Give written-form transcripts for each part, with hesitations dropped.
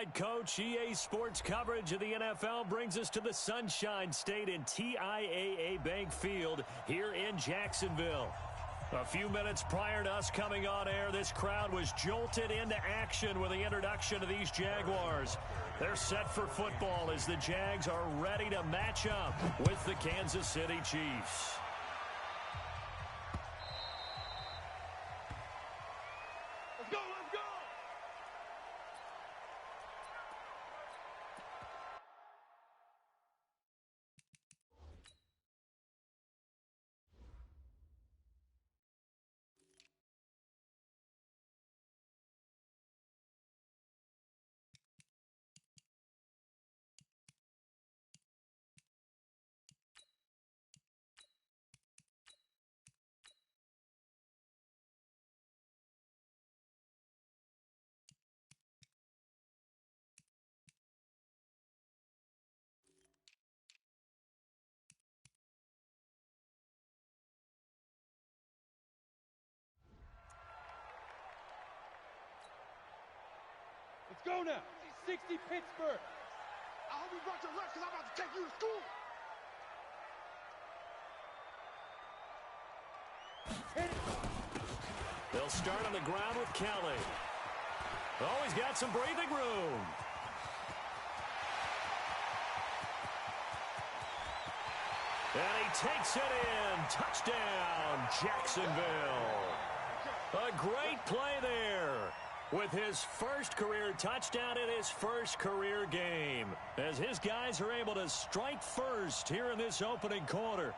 right, Coach. EA Sports coverage of the NFL brings us to the Sunshine State in TIAA Bank Field here in Jacksonville. A few minutes prior to us coming on air, this crowd was jolted into action with the introduction of these Jaguars. They're set for football as the Jags are ready to match up with the Kansas City Chiefs. Let's go, let's go! Let's go now. 60 Pittsburgh. I hope you brought your lunch because I'm about to take you to school. They'll start on the ground with Kelly. Oh, he's got some breathing room. And he takes it in. Touchdown, Jacksonville. A great play there with his first career touchdown in his first career game, as his guys are able to strike first here in this opening quarter.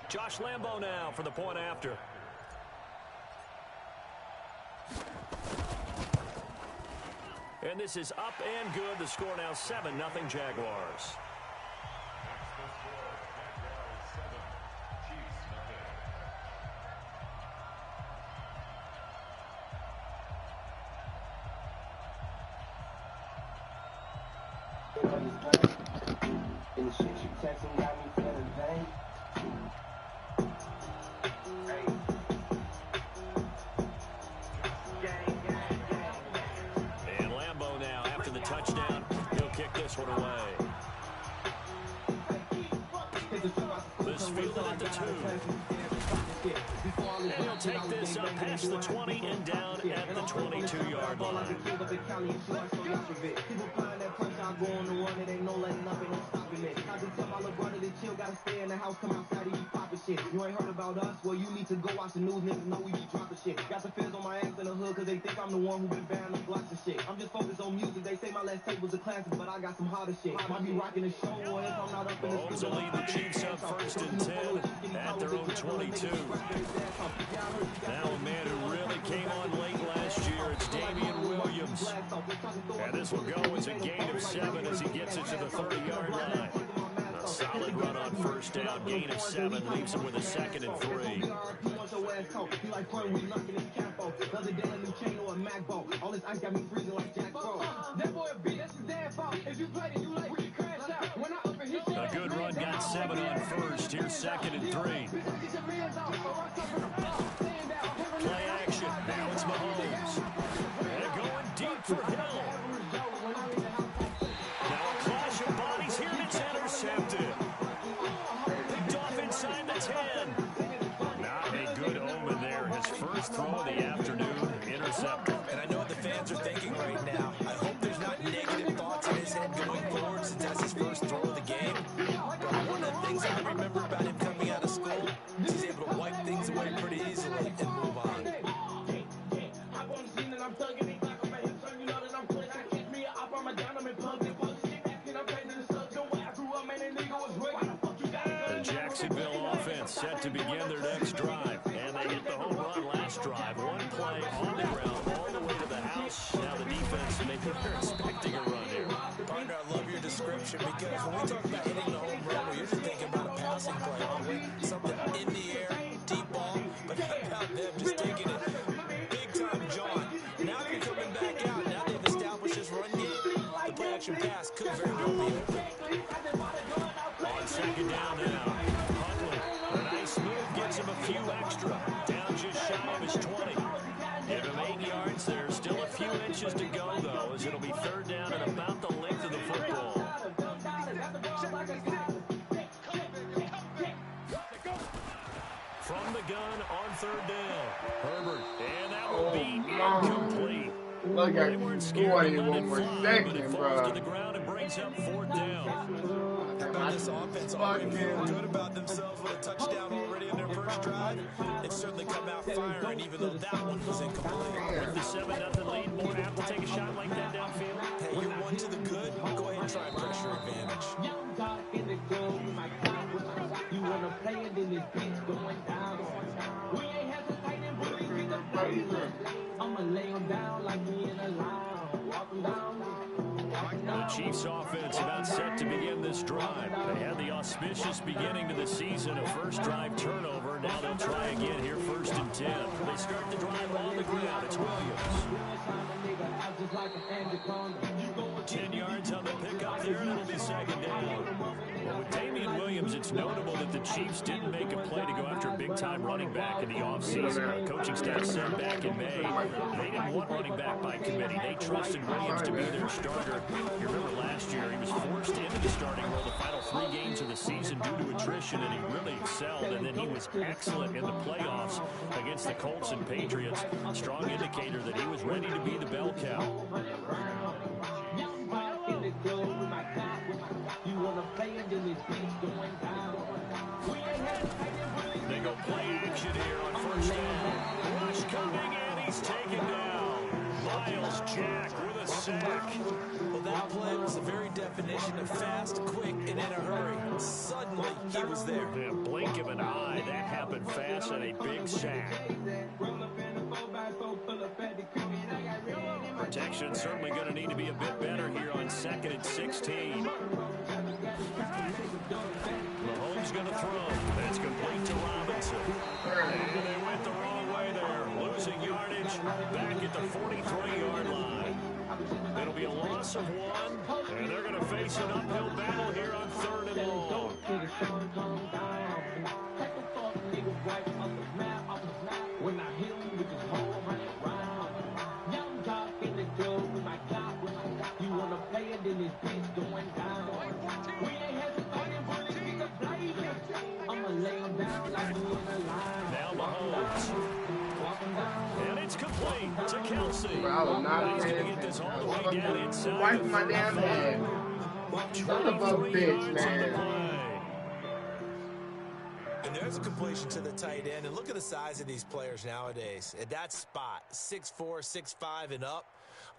Josh Lambo now for the point after. And this is up and good. The score now 7-0 Jaguars. And the shit you texting got me feeling vain. And Lambo now, after the touchdown, he'll kick this one away. This fielded at the 2. And he'll take this up past the 20 and down at the 22-yard line. Gotta stay in the house, come outside, you poppin' shit. You ain't heard about us? Well, you need to go watch the news, niggas know we be dropping shit. Got the feds on my ass in the hood, cause they think I'm the one who been banning the blocks and shit. I'm just focused on music, they say my last tape was a classic, but I got some hotter shit. Might be rocking the show, or if I'm not up in the Mahomes will lead the Chiefs up 1st and 10 at their own 22. Now a man who really came on late last year, it's Damian Williams. And this will go as a gain of 7 as he gets it to the 30-yard line. A solid run on first down, gain of 7, leaves him with a 2nd and 3. A good run, got 7 on first. Here's 2nd and 3. Play action. Now it's Mahomes. And going deep for Hill. Now a clash of bodies here, and it's intercepted. Picked off inside the 10. Not a good omen there. His first throw of the afternoon, intercepted. And I know what the fans are thinking right now. I hope there's not negative thoughts in his head going forward since that's his first throw of the game. But one of the things I remember about him coming out of school is he's able to wipe things away pretty easily and move on. The Jacksonville offense set to begin their next drive. And they hit the home run last drive. One play on the ground all the way to the house. Now the defense, maybe they're expecting a run here. Partner, I love your description because when we talk about hitting the home run, we're usually thinking about a passing play. Something in the air, deep ball, but them just taking it big time, John. Now they're coming back out. Now they've established this run game. The play action pass could very well be open. On second down now, Huntley, a nice move, gets him a few extra. Down just shy of his 20. Give him 8 yards. There's still a few inches to go, though, as it'll be third down and about the length of the football. From the gun on third down, Herbert, and that will be incomplete. Look at They weren't you. scared to let One it more fly, but it second, falls to bro. the ground and brings up fourth down. How about this offense already feeling good about themselves with a touchdown already in their first drive? They've certainly come out firing, even though that one was incomplete. With the 7-0 lead, more apt to take a shot like that downfield. Hey, you're one to the good. Go ahead and try and press your advantage. You wanna play it in this bitch going down. We ain't hesitating, but we get the praise. I'ma lay him down like me in a line. Walk him down. The Chiefs offense about set to begin this drive. They had the auspicious beginning to the season, a first drive turnover. Now they'll try again here, 1st and 10. They start the drive on the ground. It's Williams. 10 yards on the pickup there, and it'll be second down. Well, with Damian Williams, it's notable that the Chiefs didn't make a play to go after a big-time running back in the offseason. The coaching staff said back in May they didn't want running back by committee. They trusted Williams to be their starter. You remember last year, he was forced into the starting role the final 3 games of the season due to attrition, and he really excelled. And then he was excellent in the playoffs against the Colts and Patriots. Strong indicator that he was ready to be the bell cow. They go play action here on first down. Rush coming in, he's taken down. Miles Jack with a sack. Well, that play was the very definition of fast, quick, and in a hurry. Suddenly, he was there. In a blink of an eye, that happened fast and a big sack. Protection certainly going to need to be a bit better here on 2nd and 16. Mahomes going to throw. That's complete to Robinson. And they went the wrong way there. Losing yardage back at the 43-yard line. It'll be a loss of 1, and they're going to face an uphill battle here on 3rd and long. When I hit him with his whole around. Young dog in the club with my cop. You wanna play it in this bitch going down. We ain't hesitating, but it's the play. I'ma lay him down like me in a line. Now Mahomes. And it's complete to Kelsey. Bro, I was not He's going to paying get this all the way down inside. wiping my damn head. Son of a bitch, man. And there's a completion to the tight end. And look at the size of these players nowadays. At that spot, 6'4", 6'5", and up.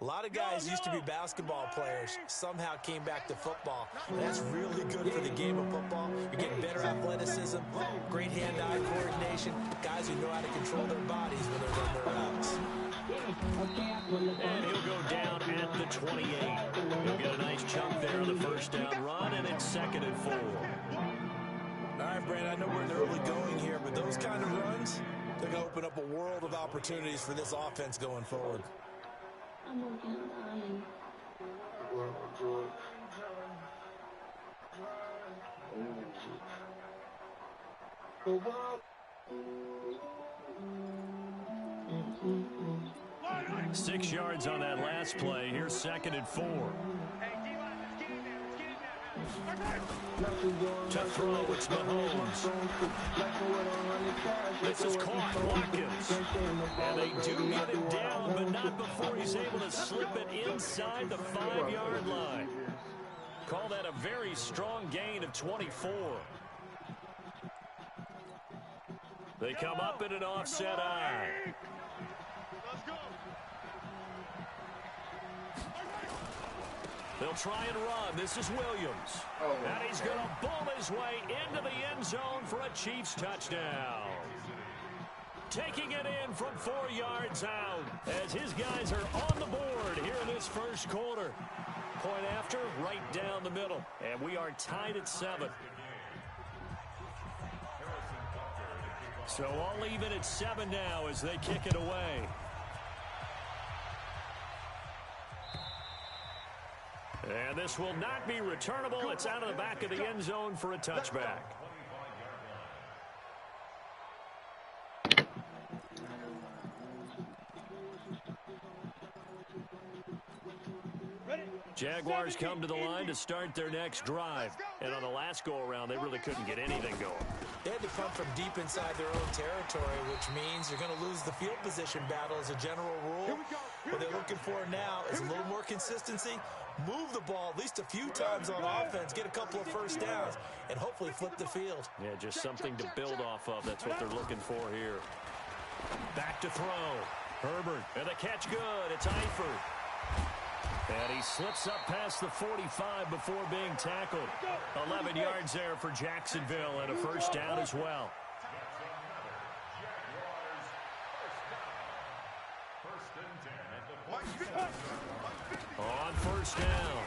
A lot of guys used to be basketball players, somehow came back to football. And that's really good for the game of football. You're getting better athleticism, great hand-eye coordination, guys who know how to control their bodies when they run their routes. And he'll go down at the 28. He'll get a nice chunk there on the first down run, and it's 2nd and 4. All right, Brandon, I know we're in the early going here, but those kind of runs, they're going to open up a world of opportunities for this offense going forward. Six yards on that last play. Here's 2nd and 4. To throw, it's Mahomes. This is caught Watkins. And they do get him down, but not before he's able to slip it inside the 5-yard line. Call that a very strong gain of 24. They come up in an offset eye. They'll try and run. This is Williams. And he's going to bull his way into the end zone for a Chiefs touchdown. Taking it in from 4 yards out as his guys are on the board here in this first quarter. Point after, right down the middle. And we are tied at 7. So all even at 7 now as they kick it away. And this will not be returnable. It's out of the back of the end zone for a touchback. Jaguars come to the line to start their next drive. And on the last go-around, they really couldn't get anything going. They had to punt from deep inside their own territory, which means you're going to lose the field position battle as a general rule. What they're looking for now is a little more consistency, move the ball at least a few times on offense, get a couple of first downs, and hopefully flip the field. Yeah, just something to build off of. That's what they're looking for here. Back to throw. Herbert, and the catch good. It's Eifert. And he slips up past the 45 before being tackled. 11 yards there for Jacksonville and a first down as well. On first down,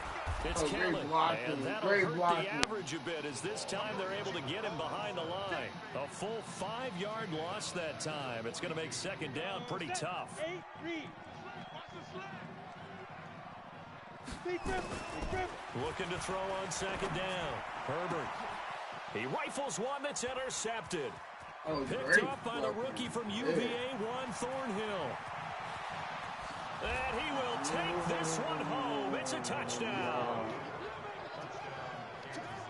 it's Kelly. And that'll hurt the average a bit as this time they're able to get him behind the line. A full 5-yard loss that time. It's going to make second down pretty tough. Looking to throw on second down. Herbert. He rifles one that's intercepted. Picked up by the rookie from UVA, Juan Thornhill. And he will take this one home. It's a touchdown.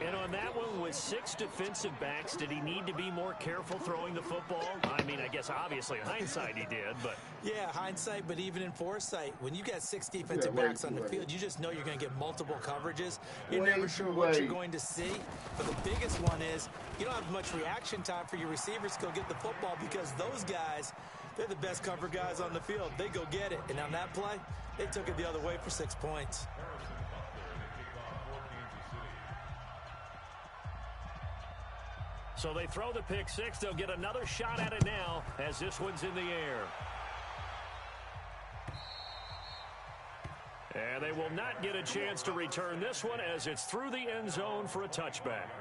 And on that one, with 6 defensive backs, did he need to be more careful throwing the football? I mean, I guess obviously in hindsight he did, but... Yeah, hindsight, but even in foresight, when you got 6 defensive backs on the field, you just know you're going to get multiple coverages. You're never sure what you're going to see. But the biggest one is you don't have much reaction time for your receivers to go get the football because those guys, they're the best cover guys on the field. They go get it. And on that play, they took it the other way for 6 points. So they throw the pick six. They'll get another shot at it now as this one's in the air. And they will not get a chance to return this one as it's through the end zone for a touchback.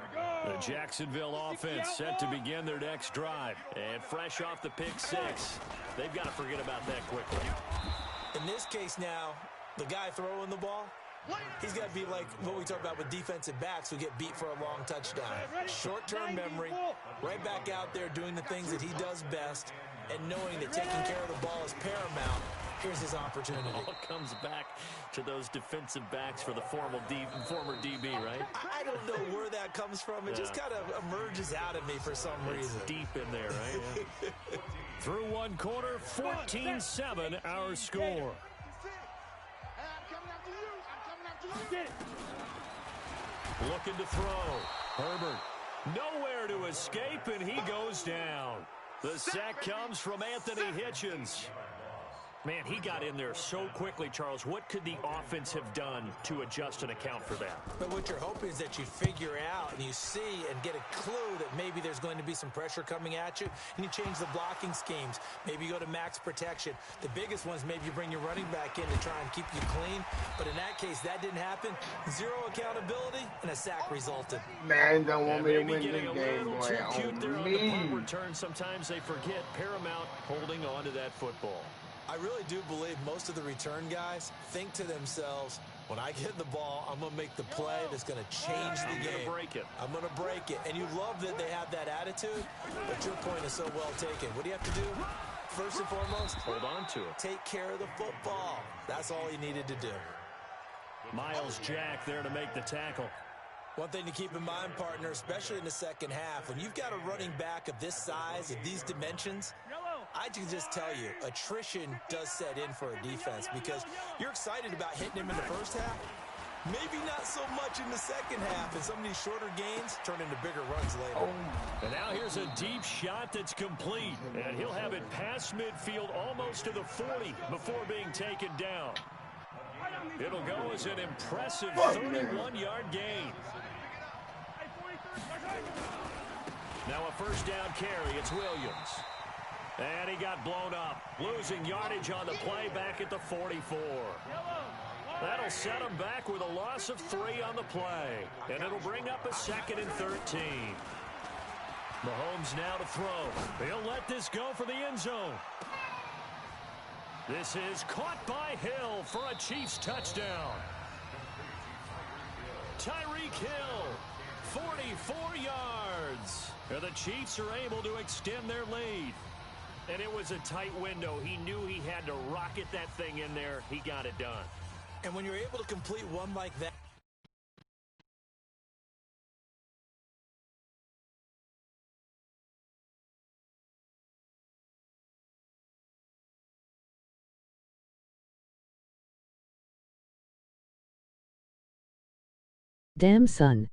The Jacksonville offense set to begin their next drive. And fresh off the pick six, they've got to forget about that quickly. In this case now, the guy throwing the ball, he's got to be like what we talk about with defensive backs who get beat for a long touchdown. Short-term memory, right back out there doing the things that he does best, and knowing that taking care of the ball is paramount. Here's his opportunity. It all comes back to those defensive backs for the former DB, right? I don't know where that comes from. It just kind of emerges out of me for some reason. Deep in there, right? Yeah. Through one quarter, 14-7 our score. Looking to throw. Herbert. Nowhere to escape, and he goes down. The sack comes from Anthony Hitchens. Man, he got in there so quickly, Charles. What could the offense have done to adjust and account for that? But what you're hoping is that you figure out and you see and get a clue that maybe there's going to be some pressure coming at you, and you change the blocking schemes. Maybe you go to max protection. The biggest one is maybe you bring your running back in to try and keep you clean. But in that case, that didn't happen. Zero accountability, and a sack resulted. Man, don't want me to win this game, boy. Cute there on the punt return. Sometimes they forget paramount holding on to that football. I really do believe most of the return guys think to themselves, when I get the ball, I'm going to make the play that's going to change the game. I'm going to break it. And you love that they have that attitude, but your point is so well taken. What do you have to do? First and foremost, hold on to it. Take care of the football. That's all he needed to do. Miles Jack there to make the tackle. One thing to keep in mind, partner, especially in the second half, when you've got a running back of this size, of these dimensions, I can just tell you, attrition does set in for a defense because you're excited about hitting him in the first half. Maybe not so much in the second half, and some of these shorter gains turn into bigger runs later. And now here's a deep shot that's complete, and he'll have it past midfield almost to the 40 before being taken down. It'll go as an impressive 31-yard gain. Now a first down carry. It's Williams. And he got blown up. Losing yardage on the play back at the 44. That'll set him back with a loss of 3 on the play. And it'll bring up a 2nd and 13. Mahomes now to throw. He'll let this go for the end zone. This is caught by Hill for a Chiefs touchdown. Tyreek Hill, 44 yards. The Chiefs are able to extend their lead. And it was a tight window. He knew he had to rocket that thing in there. He got it done. And when you're able to complete one like that, Damn son.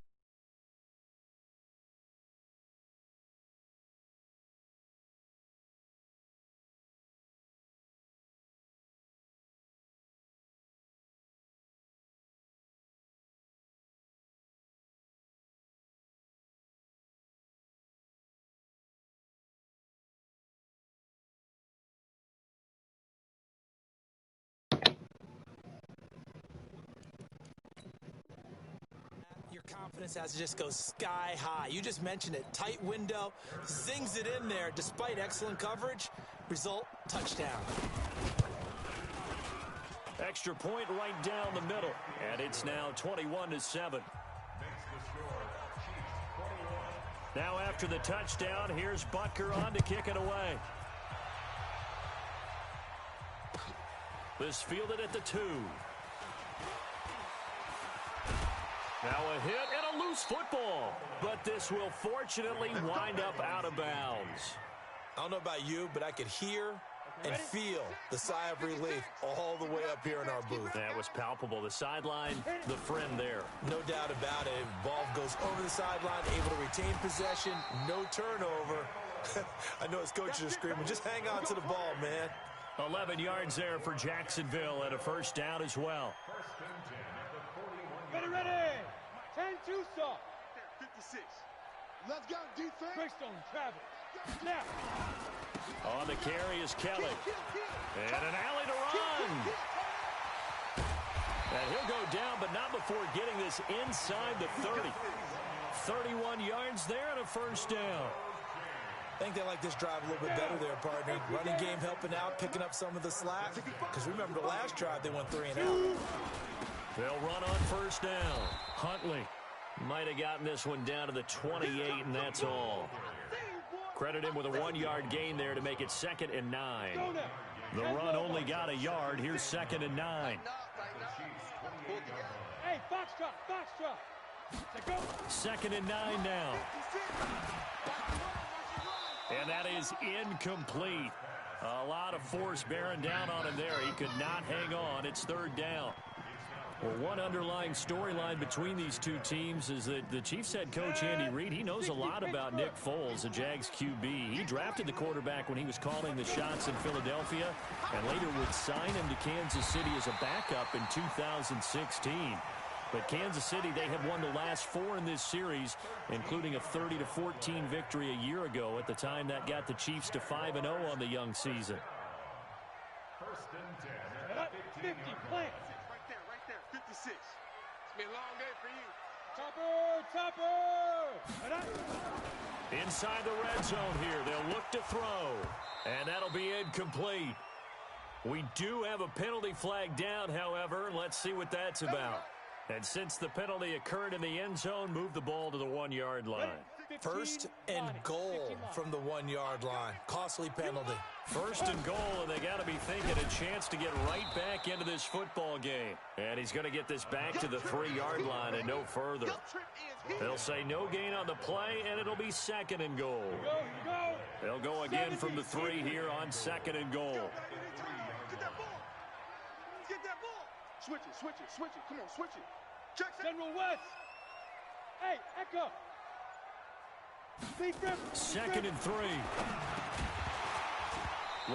confidence has to just go sky high. You just mentioned it. Tight window, zings it in there despite excellent coverage. Result, touchdown. Extra point right down the middle. And it's now 21-7. Now after the touchdown, here's Butker on to kick it away. This fielded at the 2. Now a hit and a loose football. But this will fortunately wind up out of bounds. I don't know about you, but I could hear and feel the sigh of relief all the way up here in our booth. That was palpable. The sideline, the friend there. No doubt about it. Ball goes over the sideline, able to retain possession, no turnover. I know his coaches are screaming, just hang on to the ball, man. 11 yards there for Jacksonville and a first down as well. Ready, ready. 10-2 soft. 56. Let's go, defense. Greystone, Travis. Snap. On the carry is Kelly. And an alley to run. And he'll go down, but not before getting this inside the 30. 31 yards there and a first down. I think they like this drive a little bit better there, partner. Running game helping out, picking up some of the slack. Because remember the last drive, they went 3 and out. They'll run on first down. Huntley might have gotten this one down to the 28, and that's all. Credit him with a 1-yard gain there to make it 2nd and 9. The run only got a yard. Here's 2nd and 9. Hey, foxtrot. 2nd and 9 now. And that is incomplete. A lot of force bearing down on him there. He could not hang on. It's 3rd down. Well, one underlying storyline between these two teams is that the Chiefs head coach Andy Reid, he knows a lot about Nick Foles, the Jags QB. He drafted the quarterback when he was calling the shots in Philadelphia and later would sign him to Kansas City as a backup in 2016. But Kansas City, they have won the last 4 in this series, including a 30-14 victory a year ago. At the time, that got the Chiefs to 5-0 on the young season. 50, plant. 56. It's been a long day for you. Topper. Inside the red zone here. They'll look to throw. And that'll be incomplete. We do have a penalty flag down, however. Let's see what that's about. And since the penalty occurred in the end zone, move the ball to the 1-yard line. 1st and goal from the 1-yard line. Costly penalty. 1st and goal, and they got to be thinking a chance to get right back into this football game. And he's going to get this back to the 3-yard line and no further. They'll say no gain on the play, and it'll be 2nd and goal. They'll go again from the 3 here on 2nd and goal. Get that ball. Get that ball. Switch it. Come on, switch it. General West. Hey, Echo. 2nd and 3.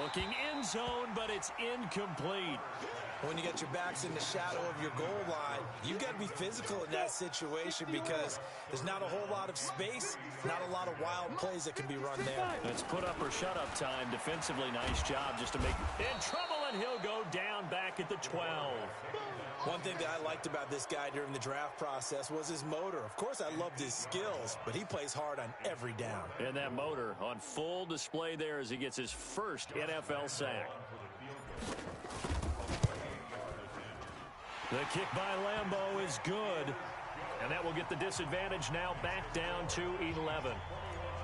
Looking end zone, but it's incomplete. When you get your backs in the shadow of your goal line, you've got to be physical in that situation because there's not a whole lot of space, not a lot of wild plays that can be run there. It's put up or shut up time. Defensively, nice job just to make in trouble, and he'll go down back back at the 12. One thing that I liked about this guy during the draft process was his motor. Of course, I loved his skills, but he plays hard on every down. And that motor on full display there as he gets his first NFL sack. The kick by Lambeau is good. And that will get the disadvantage now back down to 11.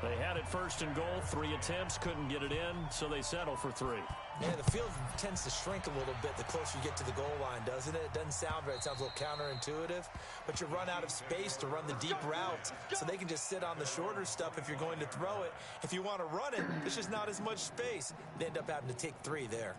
They had it first and goal. 3 attempts, couldn't get it in, so they settle for 3. Yeah, the field tends to shrink a little bit the closer you get to the goal line, doesn't it? It doesn't sound right. It sounds a little counterintuitive. But you run out of space to run the deep routes, so they can just sit on the shorter stuff if you're going to throw it. If you want to run it, there's just not as much space. They end up having to take 3 there.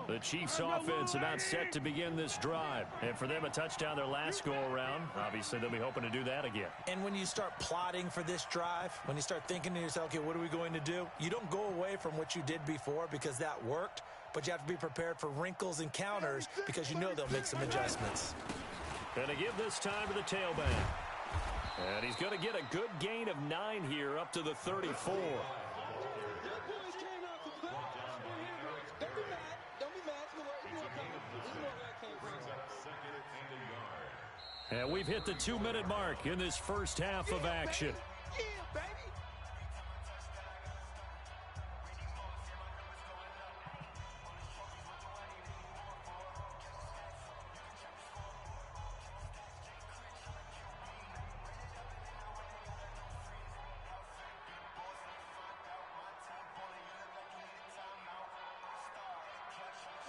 The Chiefs offense about set to begin this drive. And for them, a touchdown their last go-around. Obviously, they'll be hoping to do that again. And when you start plotting for this drive, when you start thinking to yourself, okay, what are we going to do? You don't go away from what you did before because that worked, but you have to be prepared for wrinkles and counters because you know they'll make some adjustments. And to give this time to the tailback. And he's going to get a good gain of 9 here up to the 34. And we've hit the 2-minute mark in this first half of action.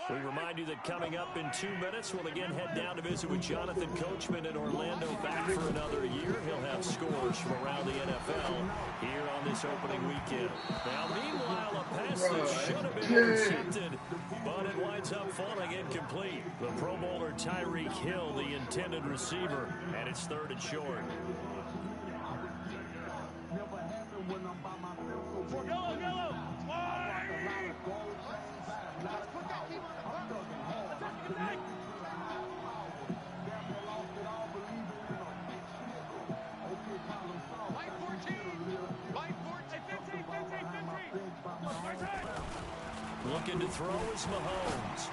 We remind you that coming up in 2 minutes, we'll again head down to visit with Jonathan Coachman in Orlando, back for another year. He'll have scores from around the NFL here on this opening weekend. Now, meanwhile, a pass that should have been intercepted, but it winds up falling incomplete. The Pro Bowler Tyreek Hill, the intended receiver, and it's 3rd and short. Looking to throw is Mahomes.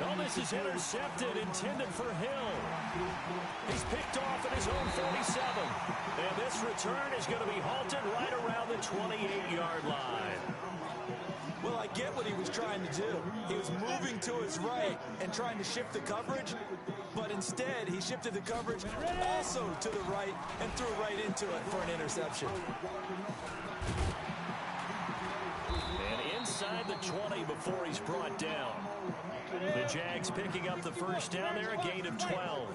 Oh, this is intercepted, intended for Hill. He's picked off at his own 47. And this return is going to be halted right around the 28-yard line. Well, I get what he was trying to do. He was moving to his right and trying to shift the coverage, but instead he shifted the coverage also to the right and threw right into it for an interception. And inside the 20 before he's brought down. The Jags picking up the first down there, a gain of 12.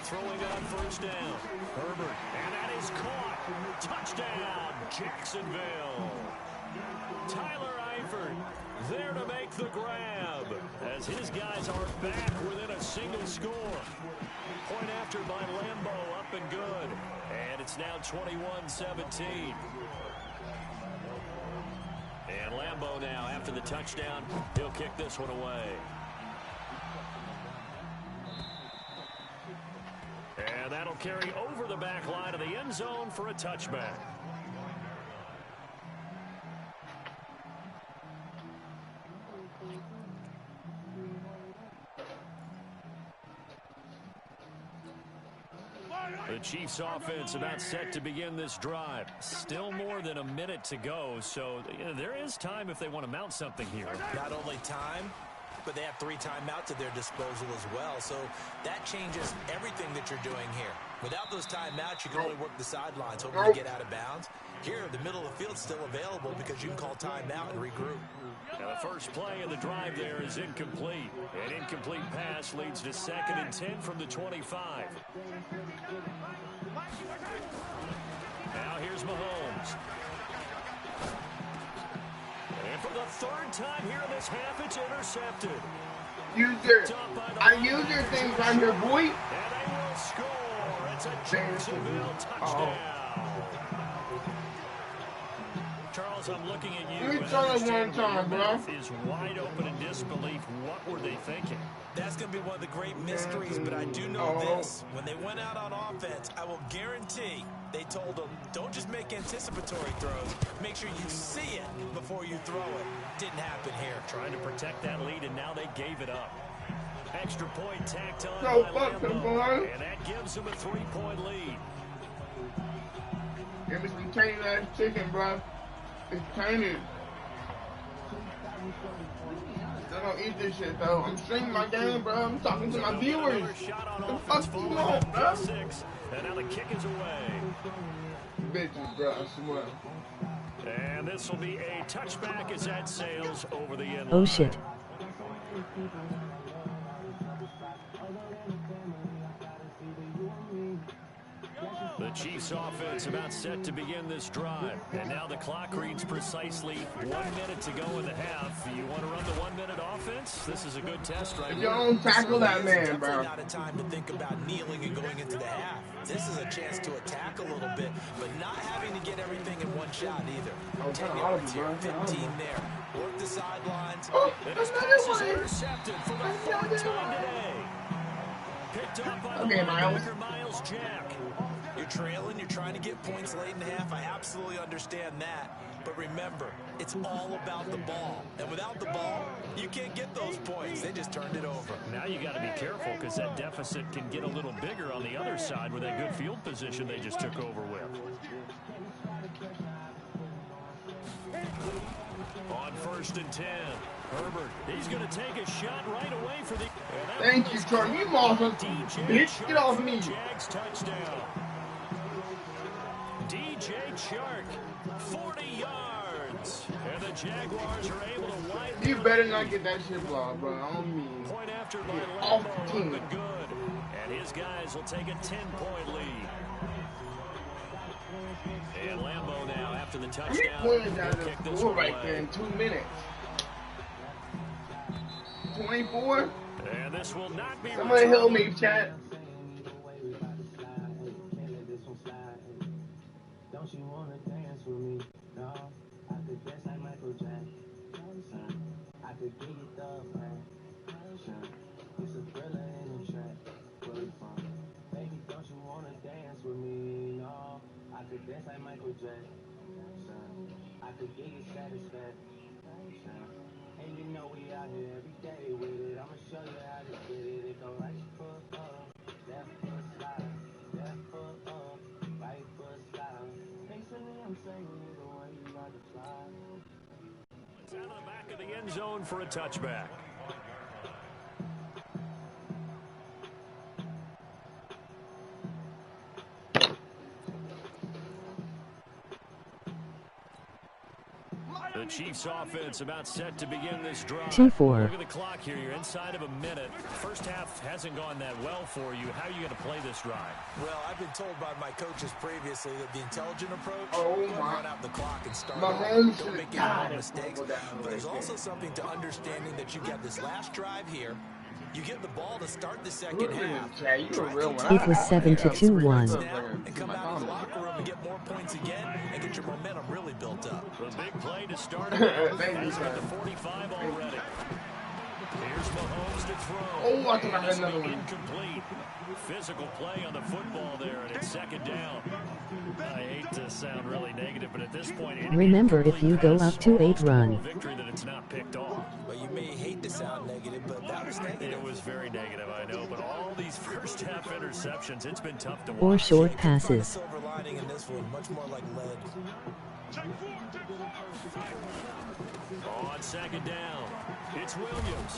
Throwing on first down. Herbert, and that is caught. Touchdown, Jacksonville. Tyler Eifert there to make the grab as his guys are back within a single score. Point after by Lambeau, up and good. And it's now 21-17. And Lambeau now, after the touchdown, he'll kick this one away. And that'll carry over the back line of the end zone for a touchback. The Chiefs offense about set to begin this drive. Still more than a minute to go, so there is time if they want to mount something here. Not only time, but they have 3 timeouts at their disposal as well, so that changes everything that you're doing here. Without those timeouts, you can only work the sidelines, hoping to get out of bounds. Here, the middle of the field's still available because you can call timeout and regroup. Now the first play of the drive there is incomplete. An incomplete pass leads to 2nd and 10 from the 25. Now here's Mahomes. And for the 3rd time here in this half, it's intercepted. I use your things on your boy. And they will score. It's a Jacksonville touchdown. Charles, Mahomes, I'm looking at you. Let me try it one time, bro. Is wide open in disbelief. What were they thinking? That's going to be one of the great mysteries, but I do know this. When they went out on offense, I will guarantee they told them, don't just make anticipatory throws. Make sure you see it before you throw it. Didn't happen here. Trying to protect that lead, and now they gave it up. Extra point tacked on So by fucking Lambeau, boy. and that gives them a 3-point lead. Give me some tainted ass chicken, bro. It's tainted. I don't eat this shit though. I'm streaming my game, bro. I'm talking to my viewers. The fuck you want, bro? And now the kick is away. Bitches, bro. I swear. And this will be a touchback as that sails over the end line. Oh shit. The Chiefs offense about set to begin this drive. And now the clock reads precisely 1 minute to go in the half. You want to run the 1 minute offense? This is a good test right If you here. don't tackle that man, bro. Not a time to think about kneeling and going into the half. This is a chance to attack a little bit, but not having to get everything in one shot either. 10 yards here, 15 there. Work the sidelines. And his pass is intercepted for the fourth time today. Picked up by the linebacker, Miles Jack. You're trailing, you're trying to get points late in the half. I absolutely understand that. But remember, it's all about the ball. And without the ball, you can't get those points. They just turned it over. Now you got to be careful because that deficit can get a little bigger on the other side with that good field position they just took over with. On 1st and 10, Herbert, he's going to take a shot right away for the... Thank you, Charlie. You motherfucker. Bitch, get off me. Jags touchdown. DJ Chark, 40 yards. And the Jaguars are able to widen. You better not get that shit blocked, bro. I don't mean. Point after by Get off the Lambeau, team. looking good. And his guys will take a 10-point lead. And Lambeau now after the touchdown. He pointed down will kick the this score one right away. there in 2 minutes. 24. And this will not be Somebody help me, chat. Don't you wanna dance with me? No, I could dance like Michael Jackson. I could give you the passion. It's a thriller in the track. Where you from? Baby, don't you wanna dance with me? No, I could dance like Michael Jackson. I could give you satisfaction. And you know we out here every day with it. I'ma show you how to get it. It go right foot up, left foot slide, left foot up, right foot slide. Basically, I'm saying either way you got to fly. It's out of the back of the end zone for a touchback. The Chiefs offense about set to begin this drive. 2-4. Look at the clock here. You're inside of a minute. First half hasn't gone that well for you. How are you going to play this drive? Well, I've been told by my coaches previously that the intelligent approach, my. run out the clock and start Mahomes don't make should've any died more mistakes. over that But there's right also there. something to understanding that you got this last drive here. You get the ball to start the second half. Chat, you a real one. It was 7-2-1. And come out of the locker room and get more points again and get your momentum really built up. The big play to start it off. Thank you, He's got sir. the 45 already. Here's Mahomes to throw. Oh, I thought I had This another will be one. incomplete. Physical play on the football there, and it's second down. I hate to sound really negative, but at this point, Remember, if you go up to 8, run. victory that it's not picked off. But you may hate to sound negative, but that was negative. It was very negative, I know, but all these first half interceptions, it's been tough to watch. Or short You can find a passes. silver lining in this one, much more like lead. On second down, it's Williams.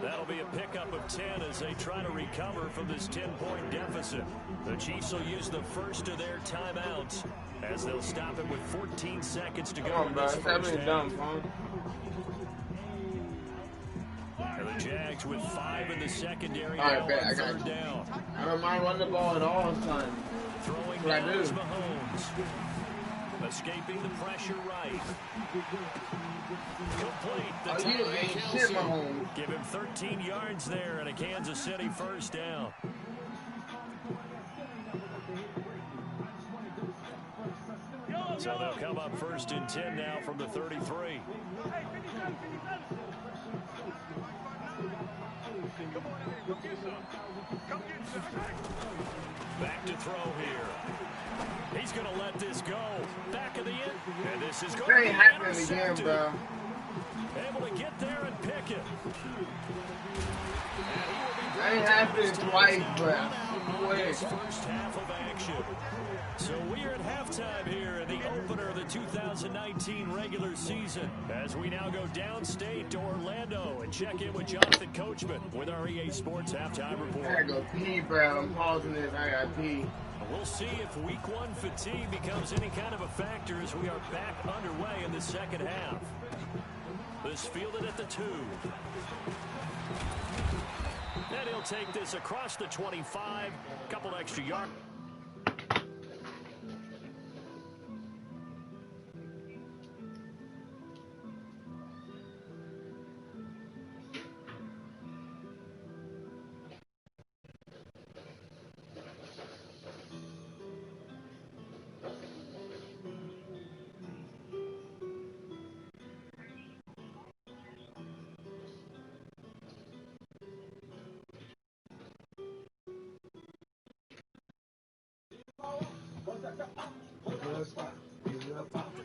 That'll be a pickup of 10 as they try to recover from this 10-point deficit. The Chiefs will use the first of their timeouts as they'll stop it with 14 seconds to go Come on, in bro. this It's first happening half. dumb, fun. And the Jags with 5 in the secondary. All right, now bet. on I got third you. down. I don't mind running the ball at all time. Throwing What I now do. is Mahomes. Escaping the pressure right. Complete. The Oh, tie you to ain't Kelsey. shit, Mahomes. Give him 13 yards there and a Kansas City first down. So they'll come up 1st and 10 now from the 33. Back to throw here. He's going to let this go. Back of the end. And this is going to be happening again, bro. Able to get there and pick it. That ain't happening twice, bro. This first half of action. So we are at halftime here in the opener of the 2019 regular season as we now go downstate to Orlando and check in with Jonathan Coachman with our EA Sports Halftime Report. I gotta go pee, bro. I'm pausing this. I gotta pee. We'll see if week 1 fatigue becomes any kind of a factor as we are back underway in the second half. This fielded at the 2. And he'll take this across the 25. Couple extra yards.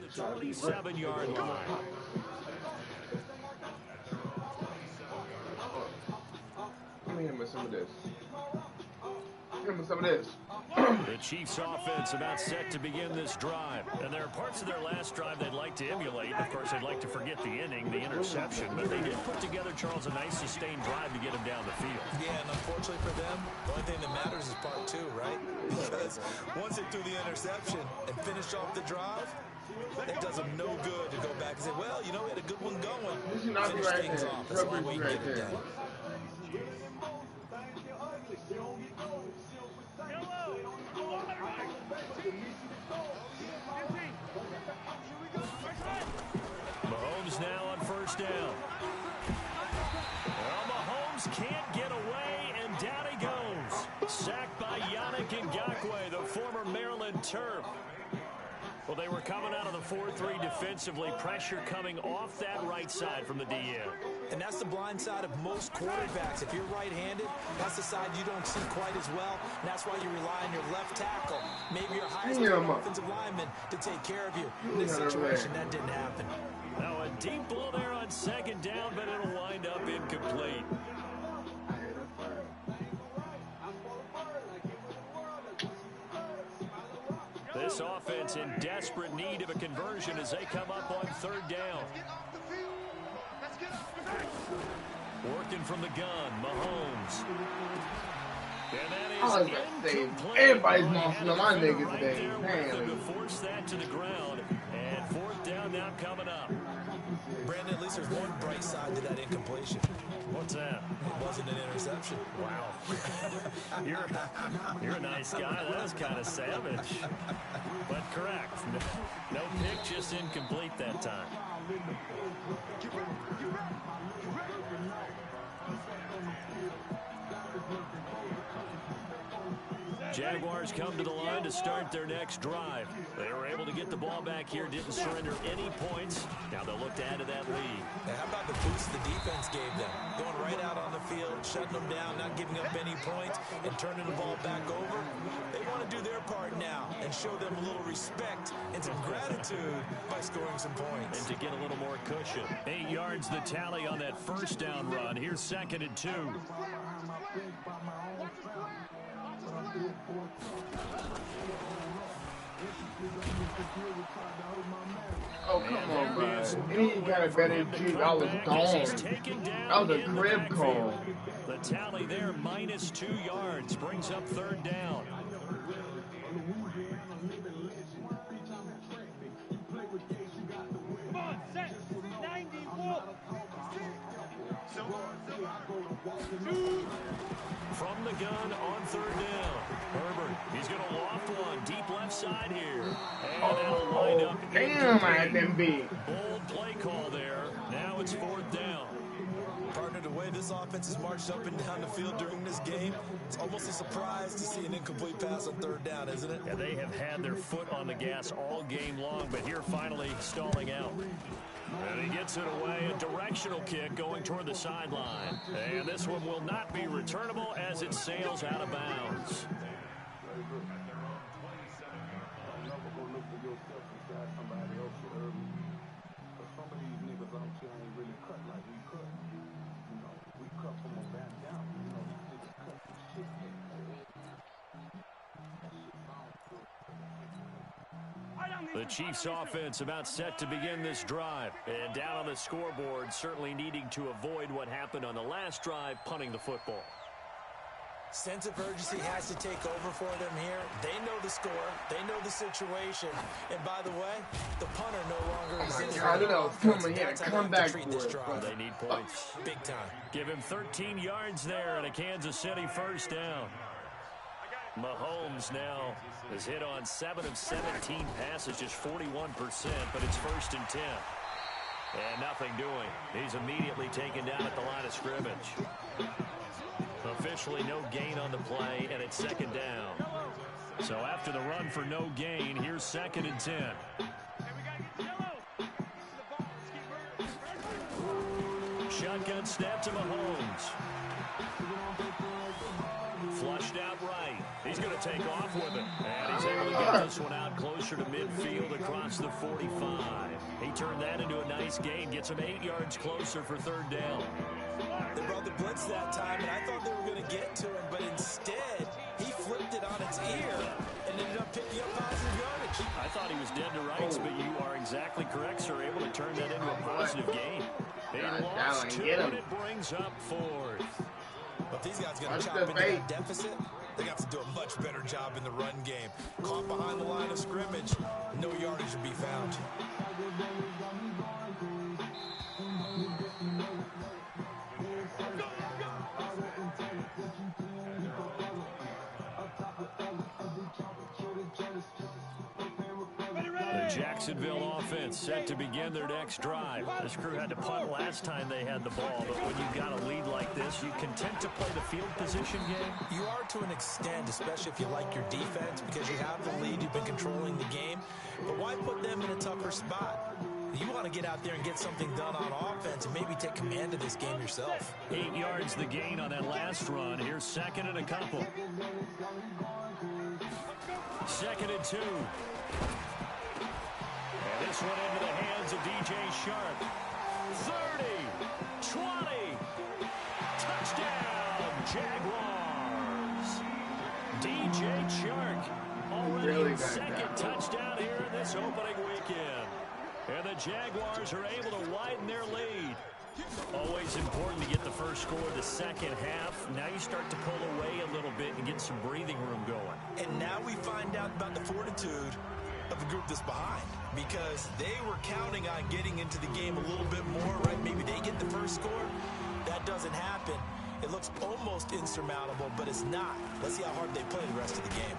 The 27-yard line. Let me hit me some of this. Hit me some of this. The Chiefs offense about set to begin this drive. And there are parts of their last drive they'd like to emulate. Of course, they'd like to forget the inning, the interception. But they did put together, Charles, a nice sustained drive to get him down the field. Yeah, and unfortunately for them, the only thing that matters is part 2, right? Because once they threw the interception and finished off the drive, it does them no good to go back and say, well, you know, we had a good one going. This is not Finish right things there. off. That's the only way you Right get it there. done. Mahomes now on 1st down. Well, Mahomes can't get away, and down he goes. Sacked by Yannick Ngakoue, the former Maryland Terp. Well, they were coming out of the 4-3 defensively. Pressure coming off that right side from the DN. And that's the blind side of most quarterbacks. If you're right-handed, that's the side you don't see quite as well. And that's why you rely on your left tackle, maybe your highest offensive lineman, to take care of you. In this situation, that didn't happen. Now a deep ball there on 2nd down, but it'll wind up incomplete. This offense in desperate need of a conversion as they come up on 3rd down. Working from the gun, Mahomes. And that is incomplete. Everybody's mossing on my nigga today. To force that to the ground. And 4th down now coming up. Brandon, at least there's one bright side to that incompletion. What's that? It wasn't an interception. Wow. You're a nice guy. That was kind of savage. But correct. No pick, just incomplete that time. Jaguars come to the line to start their next drive. They were able to get the ball back here, didn't surrender any points. Now they'll look to add to that lead. Now, how about the boost the defense gave them? Going right out on the field, shutting them down, not giving up any points, and turning the ball back over. They want to do their part now and show them a little respect and some gratitude by scoring some points. And to get a little more cushion. 8 yards the tally on that 1st down run. Here's 2nd and 2. Oh, come on, bro. He got a better G. I was gone. That was a crib call. The tally there, minus 2 yards, brings up 3rd down. From the gun on 3rd down. Herbert, he's going to loft one. Deep left side here. And that'll wind up. Damn, I didn't beat. Bold play call there. Now it's 4th down. Partner, the way this offense has marched up and down the field during this game, it's almost a surprise to see an incomplete pass on third down, isn't it? Yeah, they have had their foot on the gas all game long, but here finally stalling out. And he gets it away, a directional kick going toward the sideline. And this one will not be returnable as it sails out of bounds. The Chiefs offense about set to begin this drive. And down on the scoreboard, certainly needing to avoid what happened on the last drive, punting the football. Sense of urgency has to take over for them here. They know the score. They know the situation. And by the way, the punter no longer exists. I don't know. Coming here, come back for it. They need points. Big time. Give him 13 yards there and a Kansas City first down. Mahomes now is hit on 7 of 17 passes, just 41%, but it's 1st and 10. And nothing doing. He's immediately taken down at the line of scrimmage. Officially no gain on the play, and it's 2nd down. So after the run for no gain, here's 2nd and 10. Shotgun snap to Mahomes. Flushed out right. He's going to take off with it. And he's able to get this one out closer to midfield across the 45. He turned that into a nice gain. Gets him 8 yards closer for 3rd down. They brought the blitz that time, and I thought they were going to get to him, but instead, he flipped it on its ear and ended up picking up positive yardage. I thought he was dead to rights, but you are exactly correct, sir. Able to turn that into a positive gain. He lost 2, and it brings up 4th. But these guys got to chop into that deficit. They got to do a much better job in the run game. Caught behind the line of scrimmage, no yardage to be found. The Jacksonville offense set to begin their next drive. This crew had to punt last time they had the ball, but when you've got a lead like this, you content to play the field position game? You are to an extent, especially if you like your defense, because you have the lead, you've been controlling the game. But why put them in a tougher spot? You want to get out there and get something done on offense and maybe take command of this game yourself. 8 yards the gain on that last run. Here's 2nd and a couple. 2nd and 2. And this one into the hands of DJ Sharp. 30, 20, touchdown, Jaguars. DJ Chark already his 2nd touchdown here in this opening weekend. And the Jaguars are able to widen their lead. Always important to get the first score of the second half. Now you start to pull away a little bit and get some breathing room going. And now we find out about the fortitude of the group that's behind, because they were counting on getting into the game a little bit more, right? Maybe they get the first score. That doesn't happen. It looks almost insurmountable, but it's not. Let's see how hard they play the rest of the game.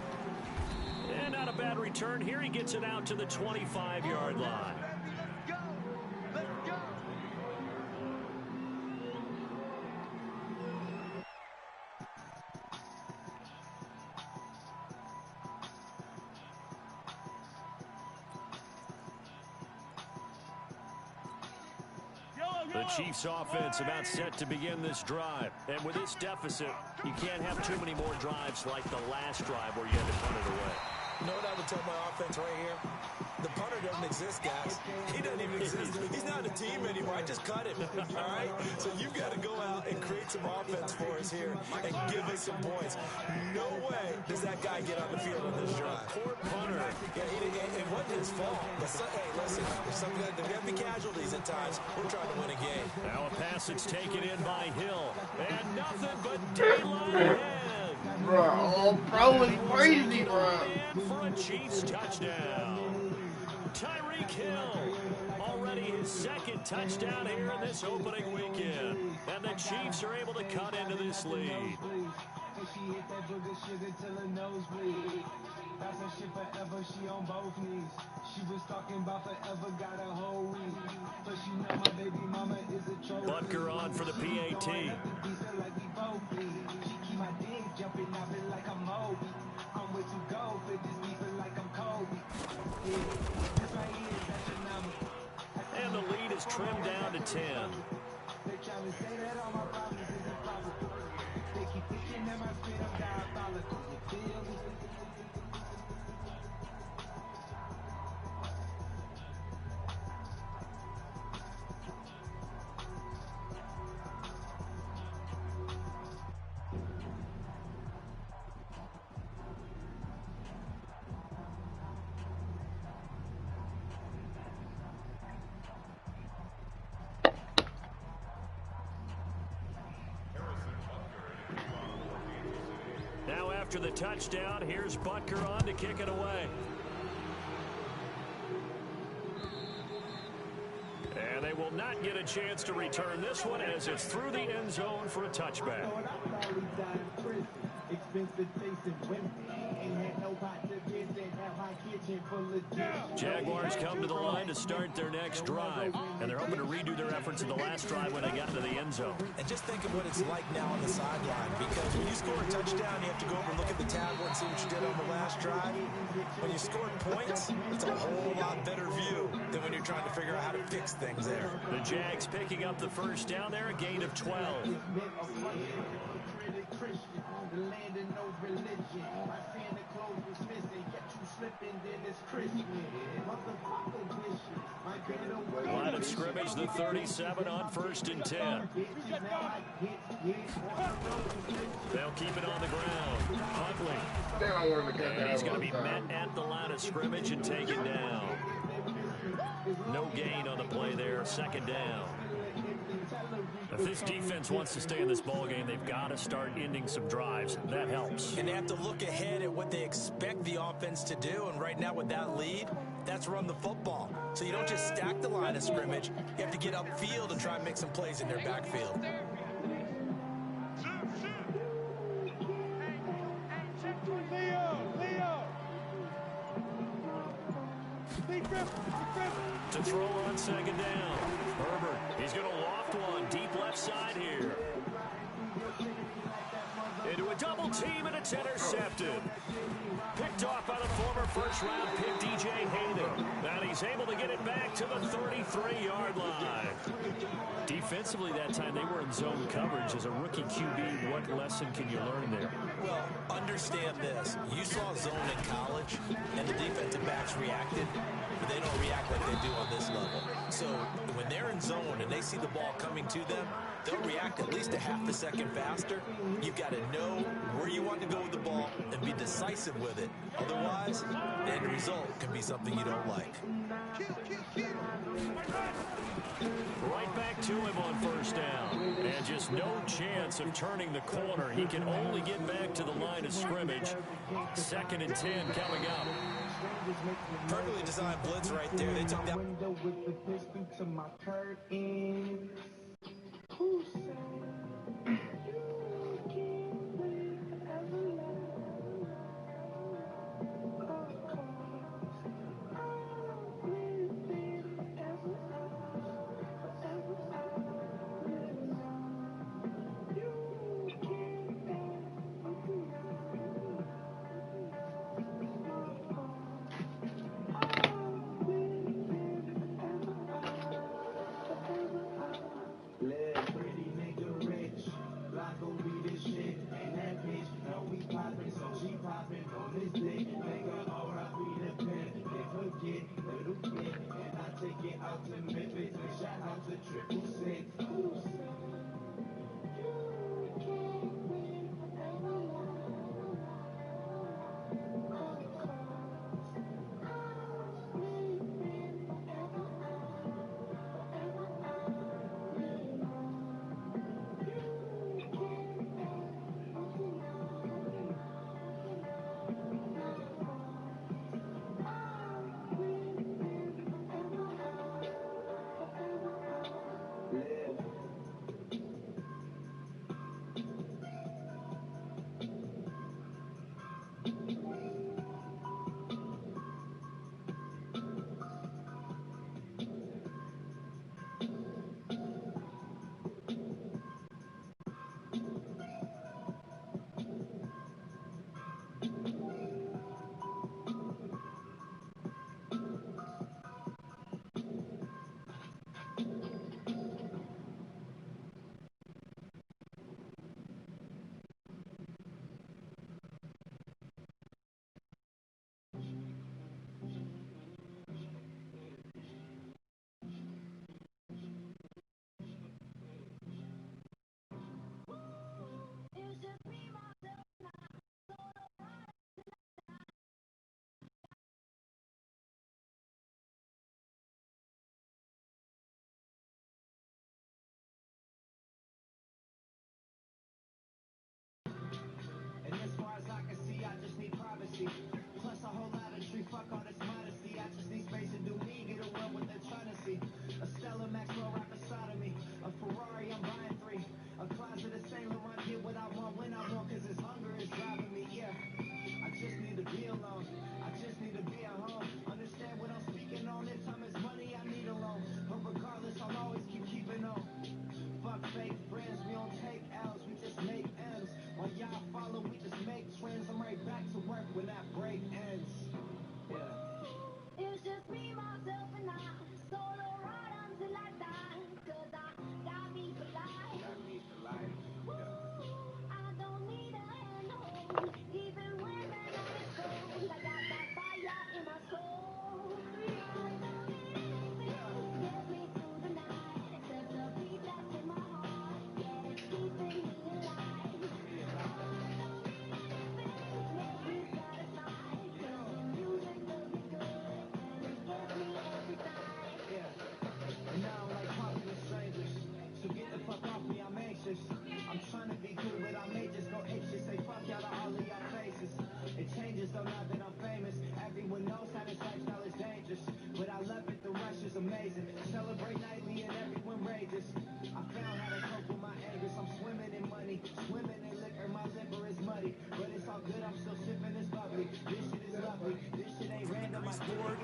And not a bad return. Here he gets it out to the 25-yard line. The Chiefs offense about set to begin this drive. And with this deficit, you can't have too many more drives like the last drive where you had to punt it away. You know what I would tell my offense right here? The punter doesn't exist, guys. He doesn't even exist. He's not a team anymore. I just cut him. All right? So you've got to go out and create some offense for us here and give us some points. No way does that guy get on the field on this drive. Poor punter. Yeah, it wasn't his fault. But hey, listen, there's going to be casualties at times. We're trying to win a game. Now a pass that's taken in by Hill. And nothing but daylight ahead. Bro, bro is crazy, bro. For a Chiefs touchdown. Tyreek Hill, already his 2nd touchdown here in this opening weekend. And the Chiefs are able to cut into this lead. She hit that booger sugar till her nose bleed. That's her shit forever, she on both knees. She was talking about forever, got a whole week. But she know my baby mama is a trophy. Butker on for the PAT. And the lead is trimmed down to 10. Now after the touchdown, here's Butker on to kick it away. And they will not get a chance to return this one as it's through the end zone for a touchback. Jaguars come to the line to start their next drive, and they're hoping to redo their efforts in the last drive when they got into the end zone. And just think of what it's like now on the sideline, because when you score a touchdown, you have to go over and look at the tablet and see what you did on the last drive. When you score points, it's a whole lot better view than when you're trying to figure out how to fix things there. The Jags picking up the first down there, a gain of 12. Line of scrimmage, the 37 on 1st and 10. They'll keep it on the ground. Huntley. And he's going to be met at the line of scrimmage and taken down. No gain on the play there, 2nd down. If this defense wants to stay in this ballgame, they've got to start ending some drives. That helps. And they have to look ahead at what they expect the offense to do. And right now with that lead, that's run the football. So you don't just stack the line of scrimmage. You have to get upfield and try and make some plays in their backfield. To throw on 2nd down. Herbert, he's going to loft one deep left side here. Into a double team, and it's intercepted. Picked off by the former first-round pick, DJ Hayden. And he's able to get it back to the 33-yard line. Defensively that time, they were in zone coverage. As a rookie QB, what lesson can you learn there? Well, understand this. You saw zone in college, and the defensive backs reacted, but they don't react like they do on this level. So when they're in zone and they see the ball coming to them, they'll react at least a half a second faster. You've got to know where you want to go with the ball and be decisive with it. Otherwise, the end result can be something you don't like. Right back to him on 1st down. And just no chance of turning the corner. He can only get back to the line of scrimmage. 2nd and 10 coming up. Perfectly designed blitz right there. They took that.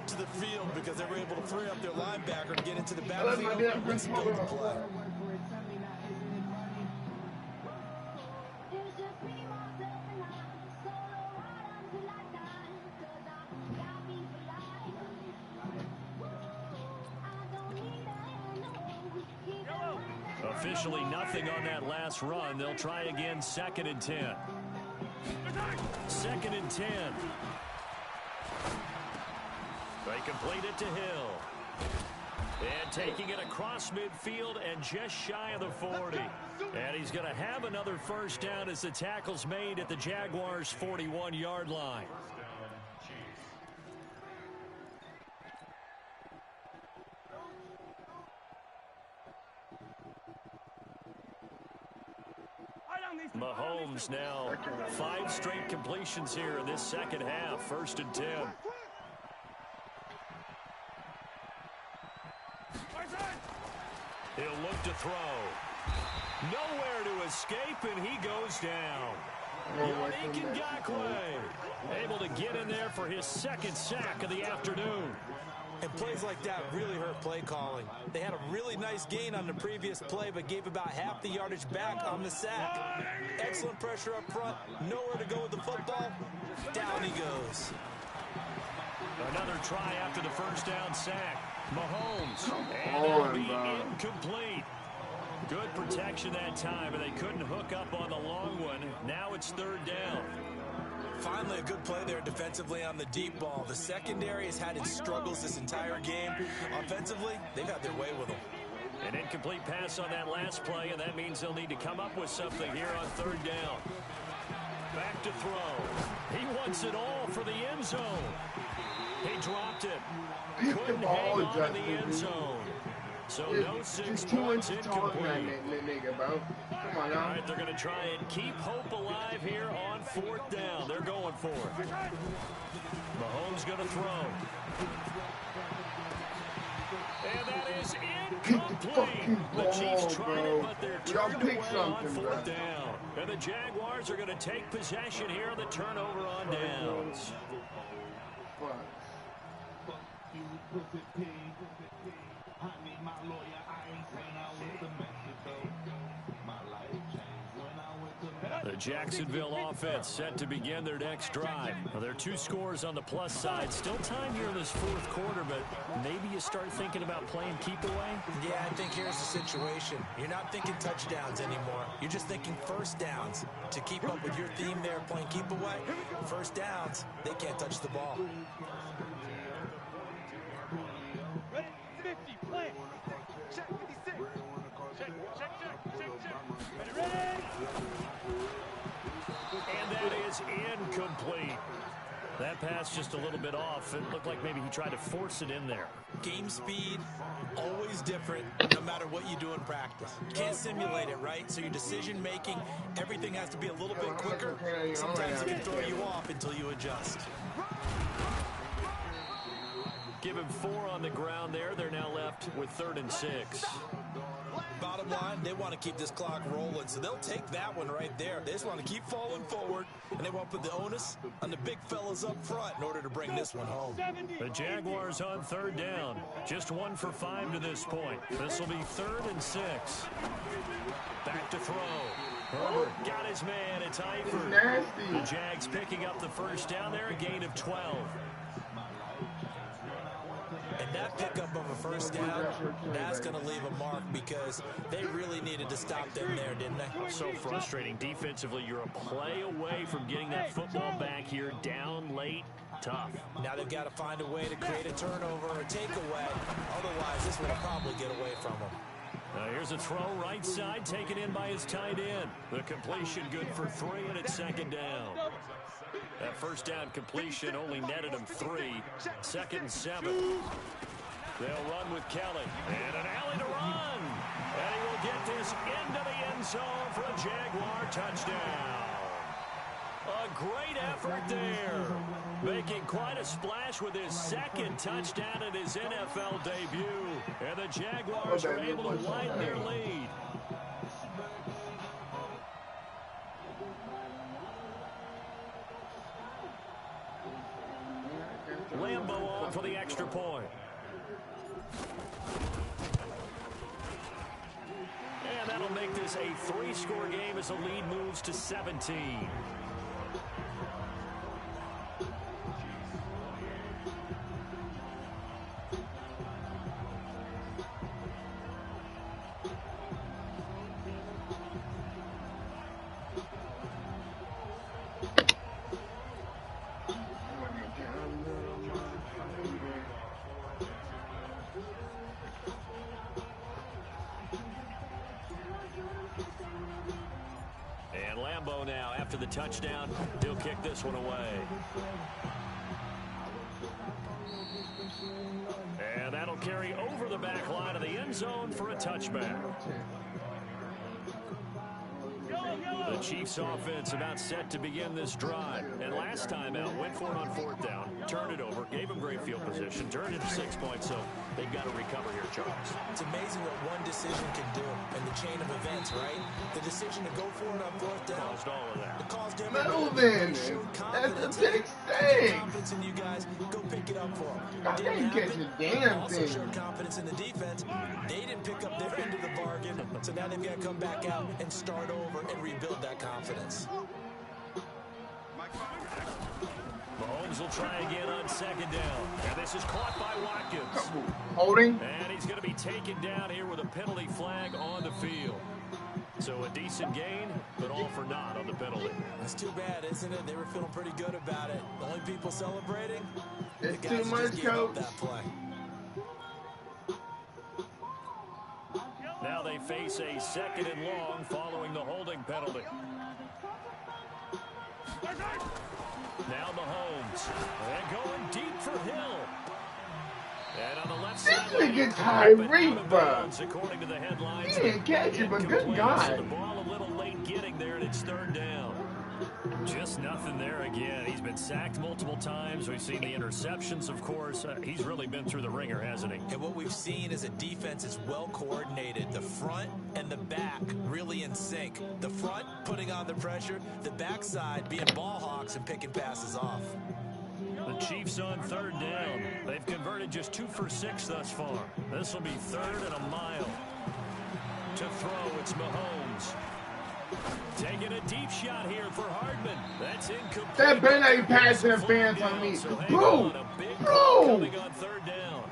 to the field because they were able to free up their linebacker to get into the backfield and spill the play. Officially nothing on that last run. They'll try again, 2nd and 10. 2nd and 10. They complete it to Hill. And taking it across midfield and just shy of the 40. And he's going to have another first down as the tackle's made at the Jaguars' 41-yard line. Mahomes now 5 straight completions here in this second half. 1st and 10. He'll look to throw. Nowhere to escape, and he goes down. Yannick Ngakoue able to get in there for his 2nd sack of the afternoon. And plays like that really hurt play calling. They had a really nice gain on the previous play, but gave about half the yardage back on the sack. Excellent pressure up front. Nowhere to go with the football. Down he goes. Another try after the first down sack. Mahomes. And it'll be incomplete. Good protection that time, and they couldn't hook up on the long one. Now it's 3rd down. Finally, a good play there defensively on the deep ball. The secondary has had its struggles this entire game. Offensively, they've had their way with them. An incomplete pass on that last play, and that means they'll need to come up with something here on 3rd down. Back to throw. He wants it all for the end zone. He dropped it. Couldn't hang on in the end zone. So no 6 points, incomplete. Come on now. All right, they're going to try and keep hope alive here on 4th down. They're going for it. Mahomes going to throw. And that is incomplete. The Chiefs tried it, but they're turned away on 4th down. And the Jaguars are going to take possession here on the turnover on downs. The Jacksonville offense set to begin their next drive. Well, there are 2 scores on the plus side. Still time here in this 4th quarter, but maybe you start thinking about playing keep away? Yeah, I think here's the situation. You're not thinking touchdowns anymore. You're just thinking first downs. To keep up with your theme there, playing keep away, first downs, they can't touch the ball. Ready? 50, play. Check, 56. Check. Ready? And that is incomplete. That pass just a little bit off. It looked like maybe he tried to force it in there. Game speed, always different, no matter what you do in practice. You can't simulate it, right? So your decision making, everything has to be a little bit quicker. Sometimes it can throw you off until you adjust. Give him 4 on the ground there. They're now left with 3rd and 6. Bottom line, they want to keep this clock rolling, so they'll take that one right there. They just want to keep falling forward, and they want to put the onus on the big fellas up front in order to bring this one home. The Jaguars on 3rd down. Just 1 for 5 to this point. This will be 3rd and 6. Back to throw. Herbert got his man. It's Eifert. The Jags picking up the first down there, a gain of 12. And that pickup of a first down, that's going to leave a mark because they really needed to stop them there, didn't they? So frustrating. Defensively, you're a play away from getting that football back here down late. Tough. Now they've got to find a way to create a turnover or a takeaway. Otherwise, this will probably get away from them. Here's a throw right side taken in by his tight end. The completion good for 3, and it's 2nd down. That first down completion only netted him 3. 2nd and 7. They'll run with Kelly. And an alley to run. And he will get this into the end zone for a Jaguar touchdown. A great effort there. Making quite a splash with his 2nd touchdown in his NFL debut. And the Jaguars are able to widen their lead. Lambeau on for the extra that'll make this a 3-score game as the lead moves to 17. Now, after the touchdown, he'll kick this one away. And that'll carry over the back line of the end zone for a touchback. The Chiefs offense about set to begin this drive. And last time out, went for it on 4th down, turned it over, gave them great field position, turned it to 6 points, so they've got to recover here, Charles. It's amazing what one decision can do in the chain of events, right? The decision to go for it on 4th down. Caused all of that. It caused Melvin, that's a big thing. Confidence in you guys. Go pick it up for them. I didn't catch a damn also thing. showed confidence in the defense. They didn't pick up their end of the bargain, so now they've got to come back out and start over and rebuild that confidence. Mahomes will try again on 2nd down. And this is caught by Watkins. Holding. And he's going to be taken down here with a penalty flag on the field. So a decent gain, but all for naught on the penalty. That's too bad, isn't it? They were feeling pretty good about it. The only people celebrating, It's the guys too who just much, gave up coach. that play. Now they face a 2nd and long following the holding penalty. Now Mahomes. And going deep for Hill. And on the left side, This nigga Tyreek, bro. according to the headlines, He didn't catch it, but good God. The ball a little late getting there, and it's 3rd down. Just nothing there again. He's been sacked multiple times. We've seen the interceptions, of course. He's really been through the ringer, hasn't he? And what we've seen is a defense is well coordinated. The front and the back really in sync. The front putting on the pressure. The backside being ball hawks and picking passes off. The Chiefs on 3rd down. They've converted just 2 for 6 thus far. This will be 3rd and a mile. To throw, it's Mahomes. Taking a deep shot here for Hardman. That's incomplete. That better not be pass interference on me. Bro, Coming on 3rd down.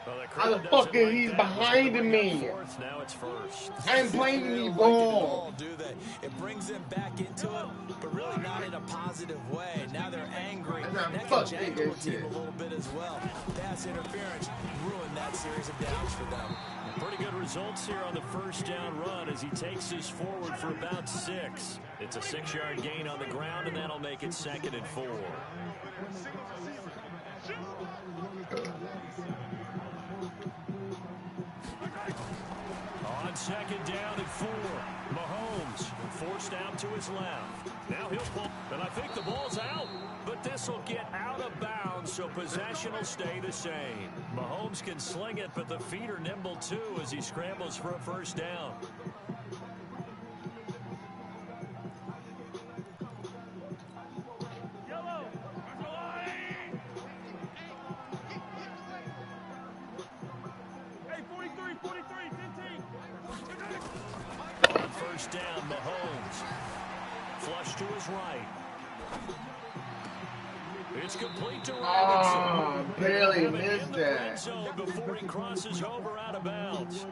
Well, how the fuck is he's behind me? Now it's 1st. I'm playing the ball. Do they? It brings them back into it, but really not in a positive way. Now they're angry. That can jangle the team a little bit as well. Pass interference ruined that series of downs for them. Pretty good results here on the 1st down run as he takes this forward for about 6. It's a 6-yard gain on the ground, and that'll make it 2nd and 4. On 2nd down and 4, Mahomes forced out to his left. Now he'll pull, and I think the ball's out. But this will get out of bounds, so possession will stay the same. Mahomes can sling it, but the feet are nimble too as he scrambles for a 1st down. Hey, 43, 15. On 1st down, Mahomes. Flush to his right. It's complete to Robinson. Oh, barely missed that. Before he crosses over out of bounds.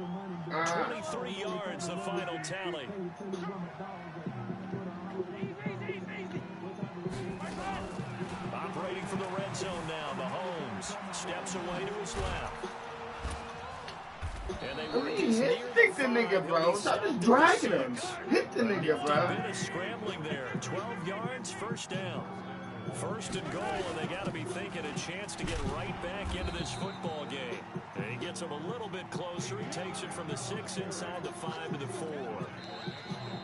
23 yards, the final tally. Operating from the red zone now, Mahomes steps away to his left. And they Stick the nigga, bro. Stop just dragging him. Hit the nigga, bro. bit of scrambling there. 12 yards, 1st down. 1st and goal, and they got to be thinking a chance to get right back into this football game. And he gets him a little bit closer. He takes it from the 6 inside the 5 to the 4.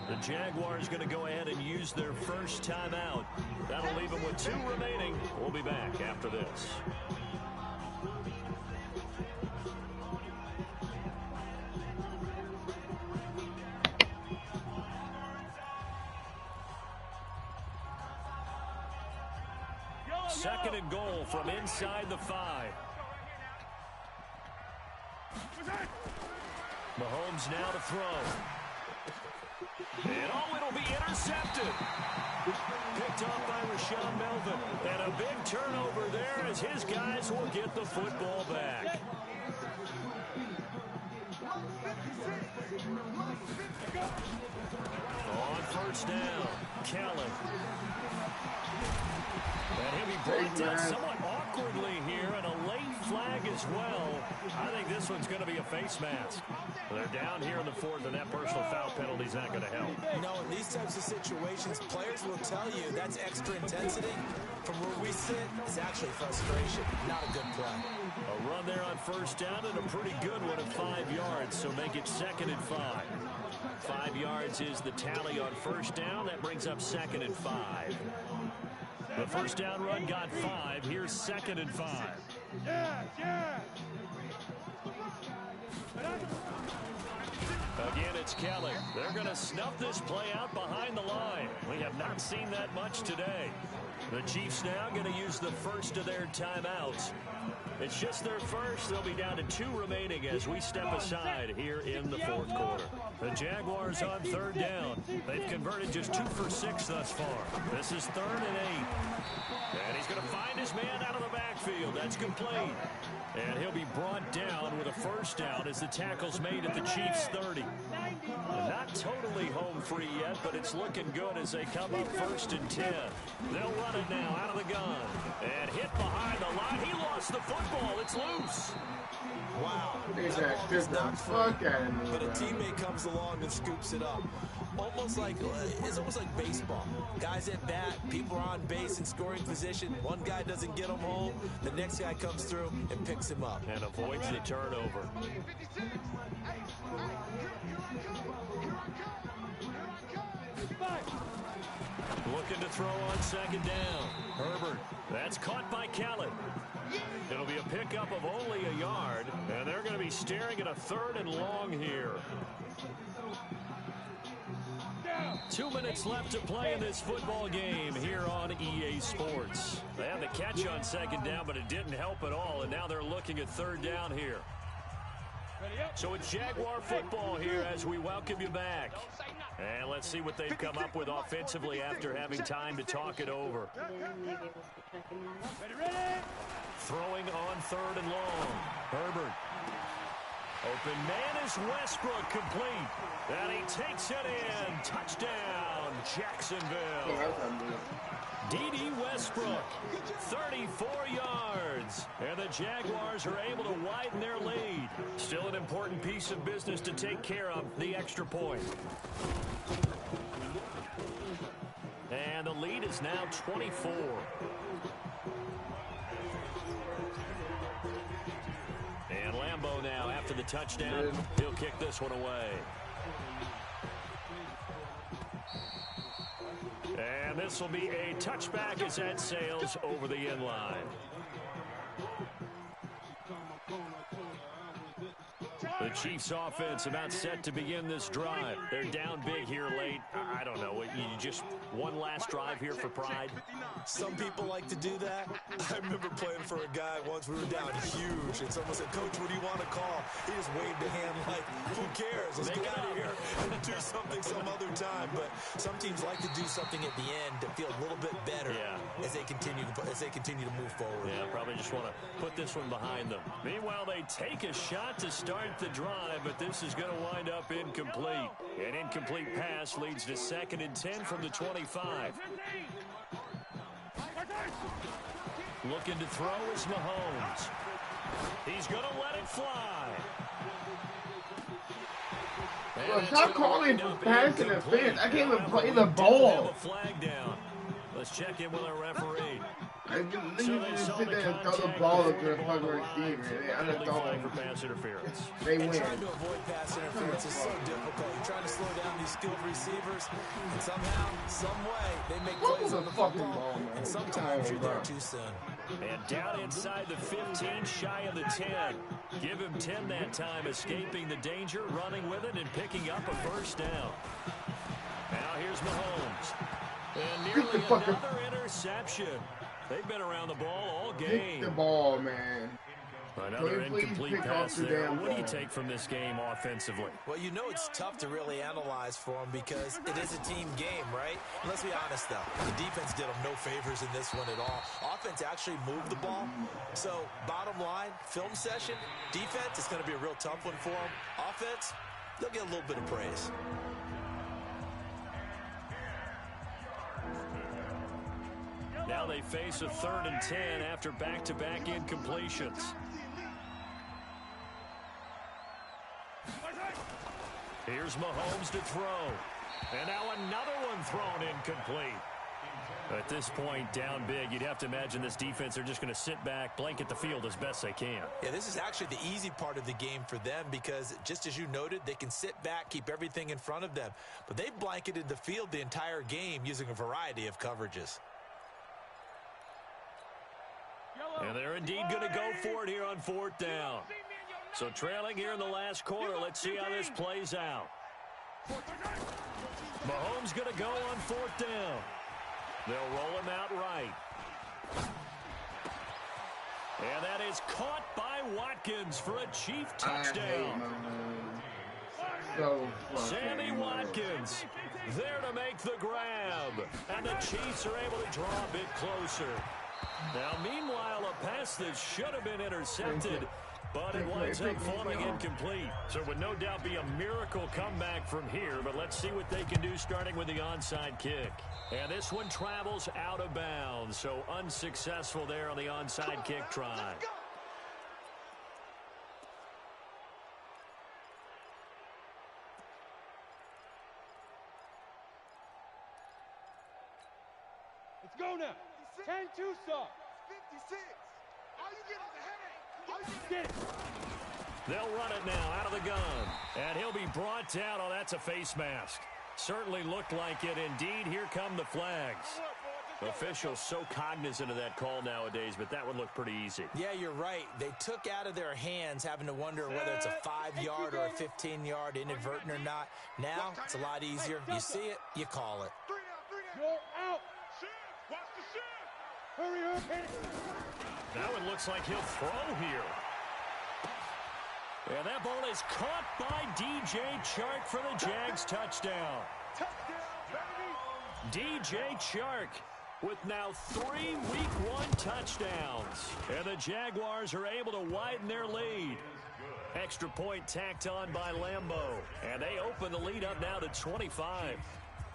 The Jaguars going to go ahead and use their 1st timeout. That'll leave them with 2 remaining. We'll be back after this. Second and goal from inside the 5. Mahomes now to throw. And it'll be intercepted. Picked off by Rashawn Melvin. And a big turnover there as his guys will get the football back. On first down, Kelly. And he'll be brought down somewhat awkwardly here, and a late flag as well. I think this one's going to be a face mask. They're down here in the fourth, and that personal foul penalty is not going to help. No, in these types of situations, players will tell you that's extra intensity. From where we sit, it's actually frustration, not a good play. A run there on first down, and a pretty good one at 5 yards, so make it 2nd and 5. 5 yards is the tally on first down. That brings up 2nd and 5. The first down run got 5. Here's 2nd and 5. Again, it's Kelly. They're going to snuff this play out behind the line. We have not seen that much today. The Chiefs now going to use the first of their timeouts. It's just their first. They'll be down to 2 remaining as we step aside here in the fourth quarter. The Jaguars on 3rd down. They've converted just 2 for 6 thus far. This is 3rd and 8. And he's going to find his man out of the backfield. That's complete. And he'll be brought down with a first down as the tackle's made at the Chiefs' 30. Not totally home free yet, but it's looking good as they come up 1st and 10. They'll run it now out of the gun. And hit behind the line. He lost the football. It's loose. Wow. It's not fuck out of me, but a bro. teammate comes along and scoops it up. It's almost like baseball. Guys at bat, people are on base in scoring position. One guy doesn't get him home. The next guy comes through and picks him up. And avoids the turnover. Looking to throw on 2nd down. Herbert. That's caught by Kelly. It'll be a pickup of only a yard. And they're going to be staring at a 3rd and long here. 2 minutes left to play in this football game here on EA Sports. They had the catch on 2nd down, but it didn't help at all, and now they're looking at 3rd down here. So it's Jaguar football here as we welcome you back. And let's see what they've come up with offensively after having time to talk it over. Throwing on 3rd and long. Herbert. Open man is Westbrook, complete. And he takes it in. Touchdown, Jacksonville. D.D. Westbrook, 34 yards. And the Jaguars are able to widen their lead. Still an important piece of business to take care of, the extra point. And the lead is now 24. And Lambeau now, after the touchdown, he'll kick this one away. And this will be a touchback as that sails over the end line. The Chiefs offense about set to begin this drive. They're down big here late. I don't know. You just one last drive here for pride? Some people like to do that. I remember playing for a guy once. We were down huge, and someone said, "Coach, what do you want to call?" He just waved a hand like, "Who cares? Let's get out of here and do something some other time." But some teams like to do something at the end to feel a little bit better as they continue to move forward. Yeah, probably just want to put this one behind them. Meanwhile, they take a shot to start the drive, but this is going to wind up incomplete. An incomplete pass leads to 2nd and 10 from the 25. Looking to throw is Mahomes. He's going to let it fly. Bro, stop calling for pass interference. I can't even play the ball. Flag down. Let's check in with our referee. They just sit there and throw the ball up to the fucking receiver. They underthrow for pass interference. They win. Trying to avoid pass interference is so difficult. You're trying to slow down these skilled receivers, and somehow, some way, they make plays on the football, and sometimes you're there too soon. And down inside the 15, shy of the 10. Give him 10 that time, escaping the danger, running with it, and picking up a first down. Now here's Mahomes. And nearly another interception. They've been around the ball all game. Hit the ball, man. Another incomplete pass there. What do you take from this game offensively? Well, you know it's tough to really analyze for them because it is a team game, right? And let's be honest, though. The defense did them no favors in this one at all. Offense actually moved the ball. So, bottom line, film session, defense, it's going to be a real tough one for them. Offense, they'll get a little bit of praise. Now they face a 3rd and 10 after back-to-back incompletions. Here's Mahomes to throw. And now another one thrown incomplete. At this point, down big, you'd have to imagine this defense, they're just going to sit back, blanket the field as best they can. Yeah, this is actually the easy part of the game for them because, just as you noted, they can sit back, keep everything in front of them. But they've blanketed the field the entire game using a variety of coverages. And they're indeed going to go for it here on 4th down. So trailing here in the last quarter, let's see how this plays out. Mahomes going to go on 4th down. They'll roll him out right. And that is caught by Watkins for a Chief touchdown. Sammy Watkins there to make the grab. And the Chiefs are able to draw a bit closer. Now, meanwhile, a pass that should have been intercepted, but it winds up falling incomplete. So it would no doubt be a miracle comeback from here, but let's see what they can do starting with the onside kick. And this one travels out of bounds, so unsuccessful there on the onside kick try. Let's go now. 10-2 stop. 56. All you get is a headache. All you get is They'll run it now out of the gun. And he'll be brought down. Oh, that's a face mask. Certainly looked like it. Indeed, here come the flags. Officials so cognizant of that call nowadays, but that would look pretty easy. Yeah, you're right. They took out of their hands having to wonder whether it's a 5-yard or a 15-yard inadvertent or not. Now, it's a lot easier. You see it, you call it. Go out. watch the shit. Hurry up. Hit it. Now it looks like he'll throw here. And that ball is caught by DJ Chark for the Jags touchdown. DJ Chark with now 3 Week 1 touchdowns. And the Jaguars are able to widen their lead. Extra point tacked on by Lambeau. And they open the lead up now to 25.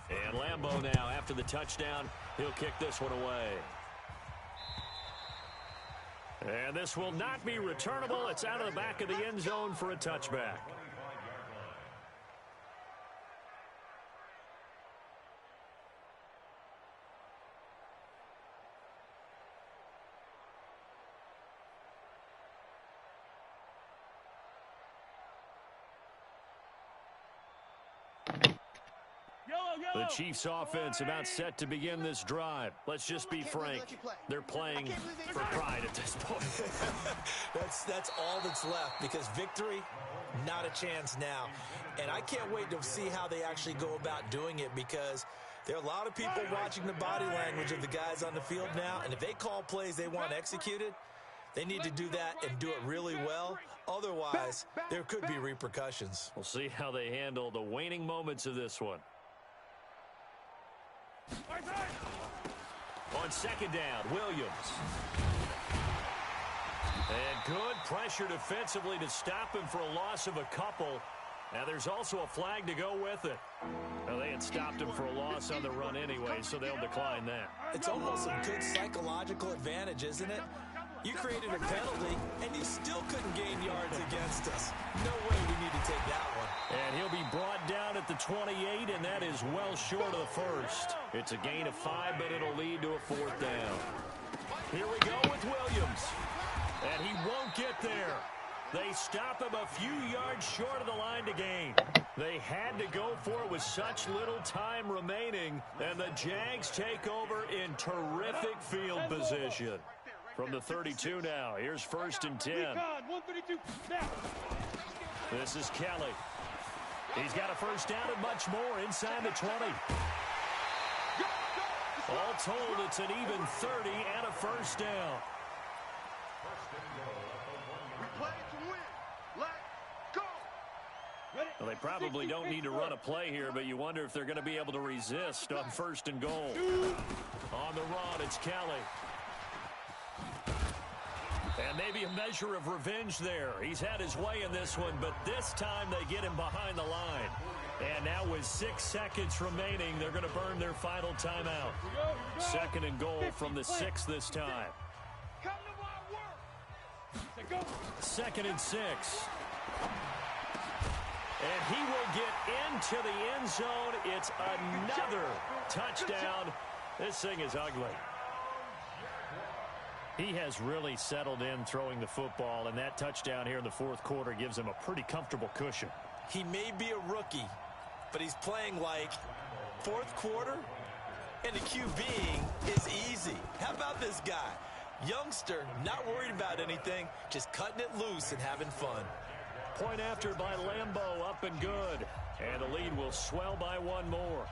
And Lambeau now, after the touchdown, he'll kick this one away. And this will not be returnable. It's out of the back of the end zone for a touchback. The Chiefs offense about set to begin this drive. Let's just be frank. They're playing for pride at this point. That's all that's left because victory, not a chance now. And I can't wait to see how they actually go about doing it because there are a lot of people watching the body language of the guys on the field now. And if they call plays they want executed, they need to do that and do it really well. Otherwise, there could be repercussions. We'll see how they handle the waning moments of this one. On second down, Williams. And good pressure defensively to stop him for a loss of a couple. Now there's also a flag to go with it. Now they had stopped him for a loss on the run anyway, so they'll decline that. It's almost a good psychological advantage, isn't it? You created a penalty, and you still couldn't gain yards against us. No way we need to take that one. And he'll be brought down at the 28, and that is well short of the first. It's a gain of 5, but it'll lead to a 4th down. Here we go with Williams. And he won't get there. They stop him a few yards short of the line to gain. They had to go for it with such little time remaining, and the Jags take over in terrific field position. From the 32 now, here's 1st and 10. This is Kelly. He's got a first down and much more inside the 20. All told, it's an even 30 and a first down. Play to win. Let go. Well, they probably don't need to run a play here, but you wonder if they're going to be able to resist on 1st and goal. On the run, it's Kelly. And maybe a measure of revenge there. He's had his way in this one, but this time they get him behind the line. And now with 6 seconds remaining, they're going to burn their final timeout. 2nd and goal from the 6 this time. 2nd and 6. And he will get into the end zone. It's another touchdown. This thing is ugly. He has really settled in throwing the football, and that touchdown here in the 4th quarter gives him a pretty comfortable cushion. He may be a rookie, but he's playing like 4th quarter, and the QBing is easy. How about this guy? Youngster, not worried about anything, just cutting it loose and having fun. Point after by Lambeau, up and good. And the lead will swell by 1 more.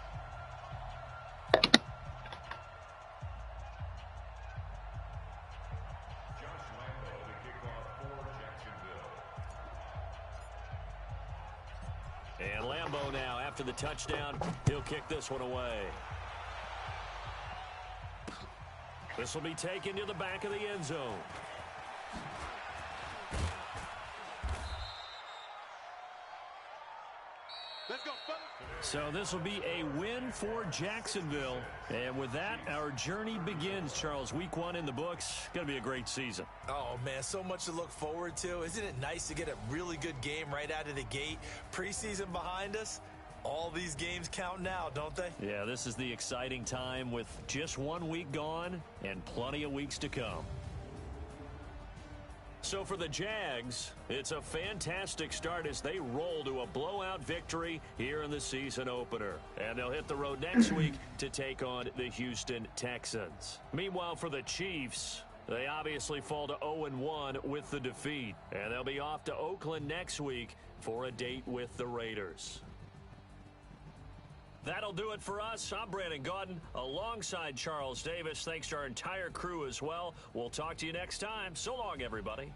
And Lambeau now, after the touchdown, he'll kick this one away. This will be taken to the back of the end zone. Let's go, fellas. So this will be a win for Jacksonville. And with that, our journey begins, Charles. Week 1 in the books. Going to be a great season. Oh, man, so much to look forward to. Isn't it nice to get a really good game right out of the gate? Preseason behind us. All these games count now, don't they? Yeah, this is the exciting time with just 1 week gone and plenty of weeks to come. So for the Jags, it's a fantastic start as they roll to a blowout victory here in the season opener. And they'll hit the road next week to take on the Houston Texans. Meanwhile, for the Chiefs, they obviously fall to 0-1 with the defeat. And they'll be off to Oakland next week for a date with the Raiders. That'll do it for us. I'm Brandon Gaudin alongside Charles Davis. Thanks to our entire crew as well. We'll talk to you next time. So long, everybody.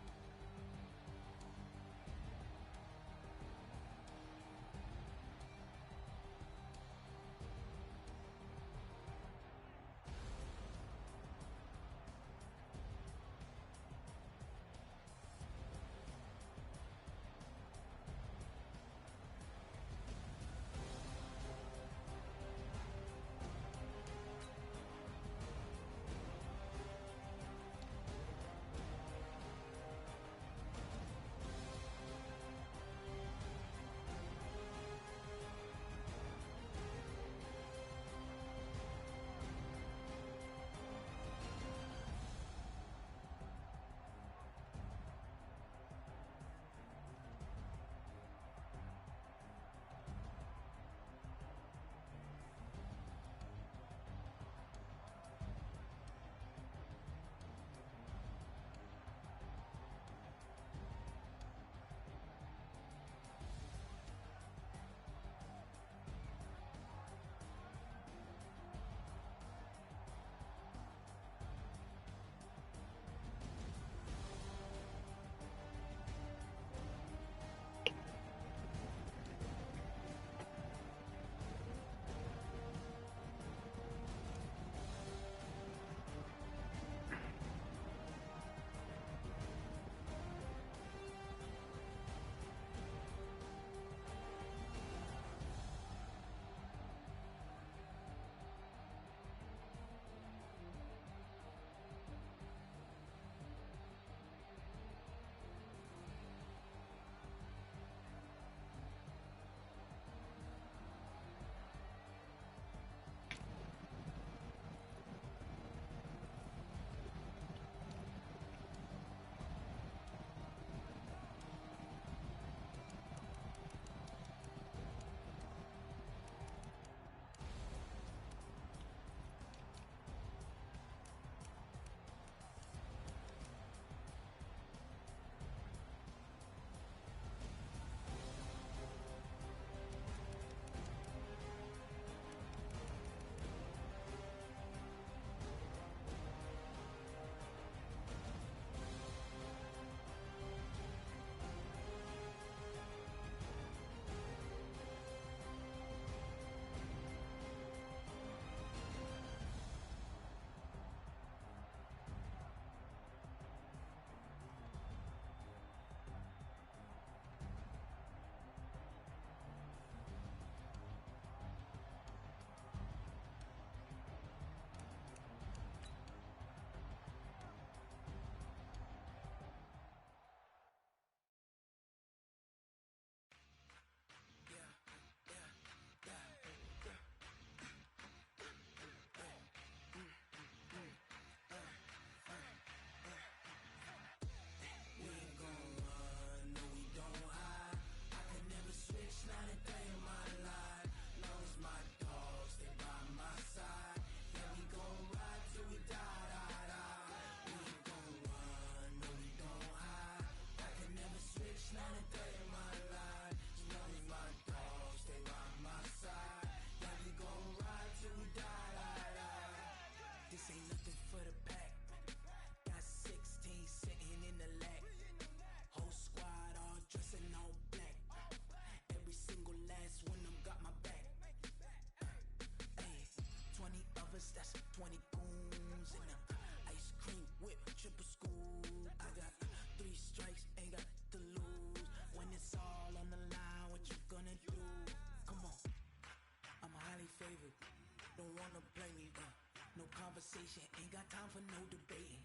conversation, ain't got time for no debating.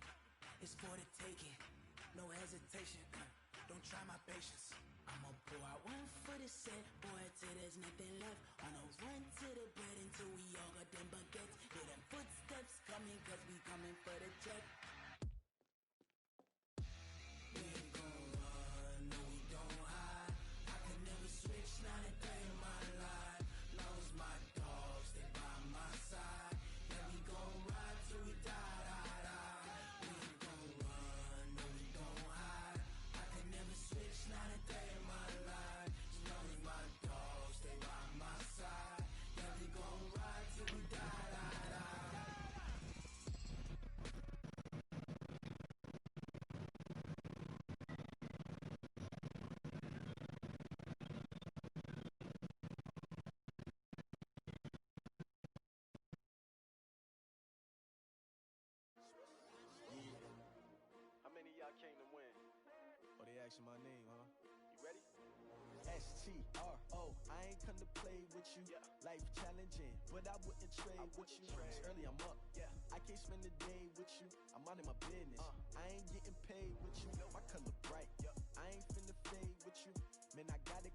It's for the taking, no hesitation. Don't try my patience. I'ma pour out one for the set, boy, till there's nothing left. On a run to the bread until we all got them baguettes. Hear them footsteps coming, cause we coming for the check. We ain't gon' run, no we don't hide. I can never switch, not a day in my life. Long as my dogs, they by my side. Yeah, we gon' ride till we die, die, die. We ain't gon' run, no we don't hide. I can never switch, not a day in my life. As long as my dogs, they by my side. Yeah, we gon' ride till we die, die, die. How many of y'all came to win? Oh, they asking my name, huh? You ready? S-T-R-O, I ain't come to play with you. Yeah. Life challenging, but I wouldn't trade with you. It's early, I'm up. Yeah. I can't spend the day with you. I'm out of my business. I ain't getting paid with you. My color bright. I ain't finna fade with you. Man, I got it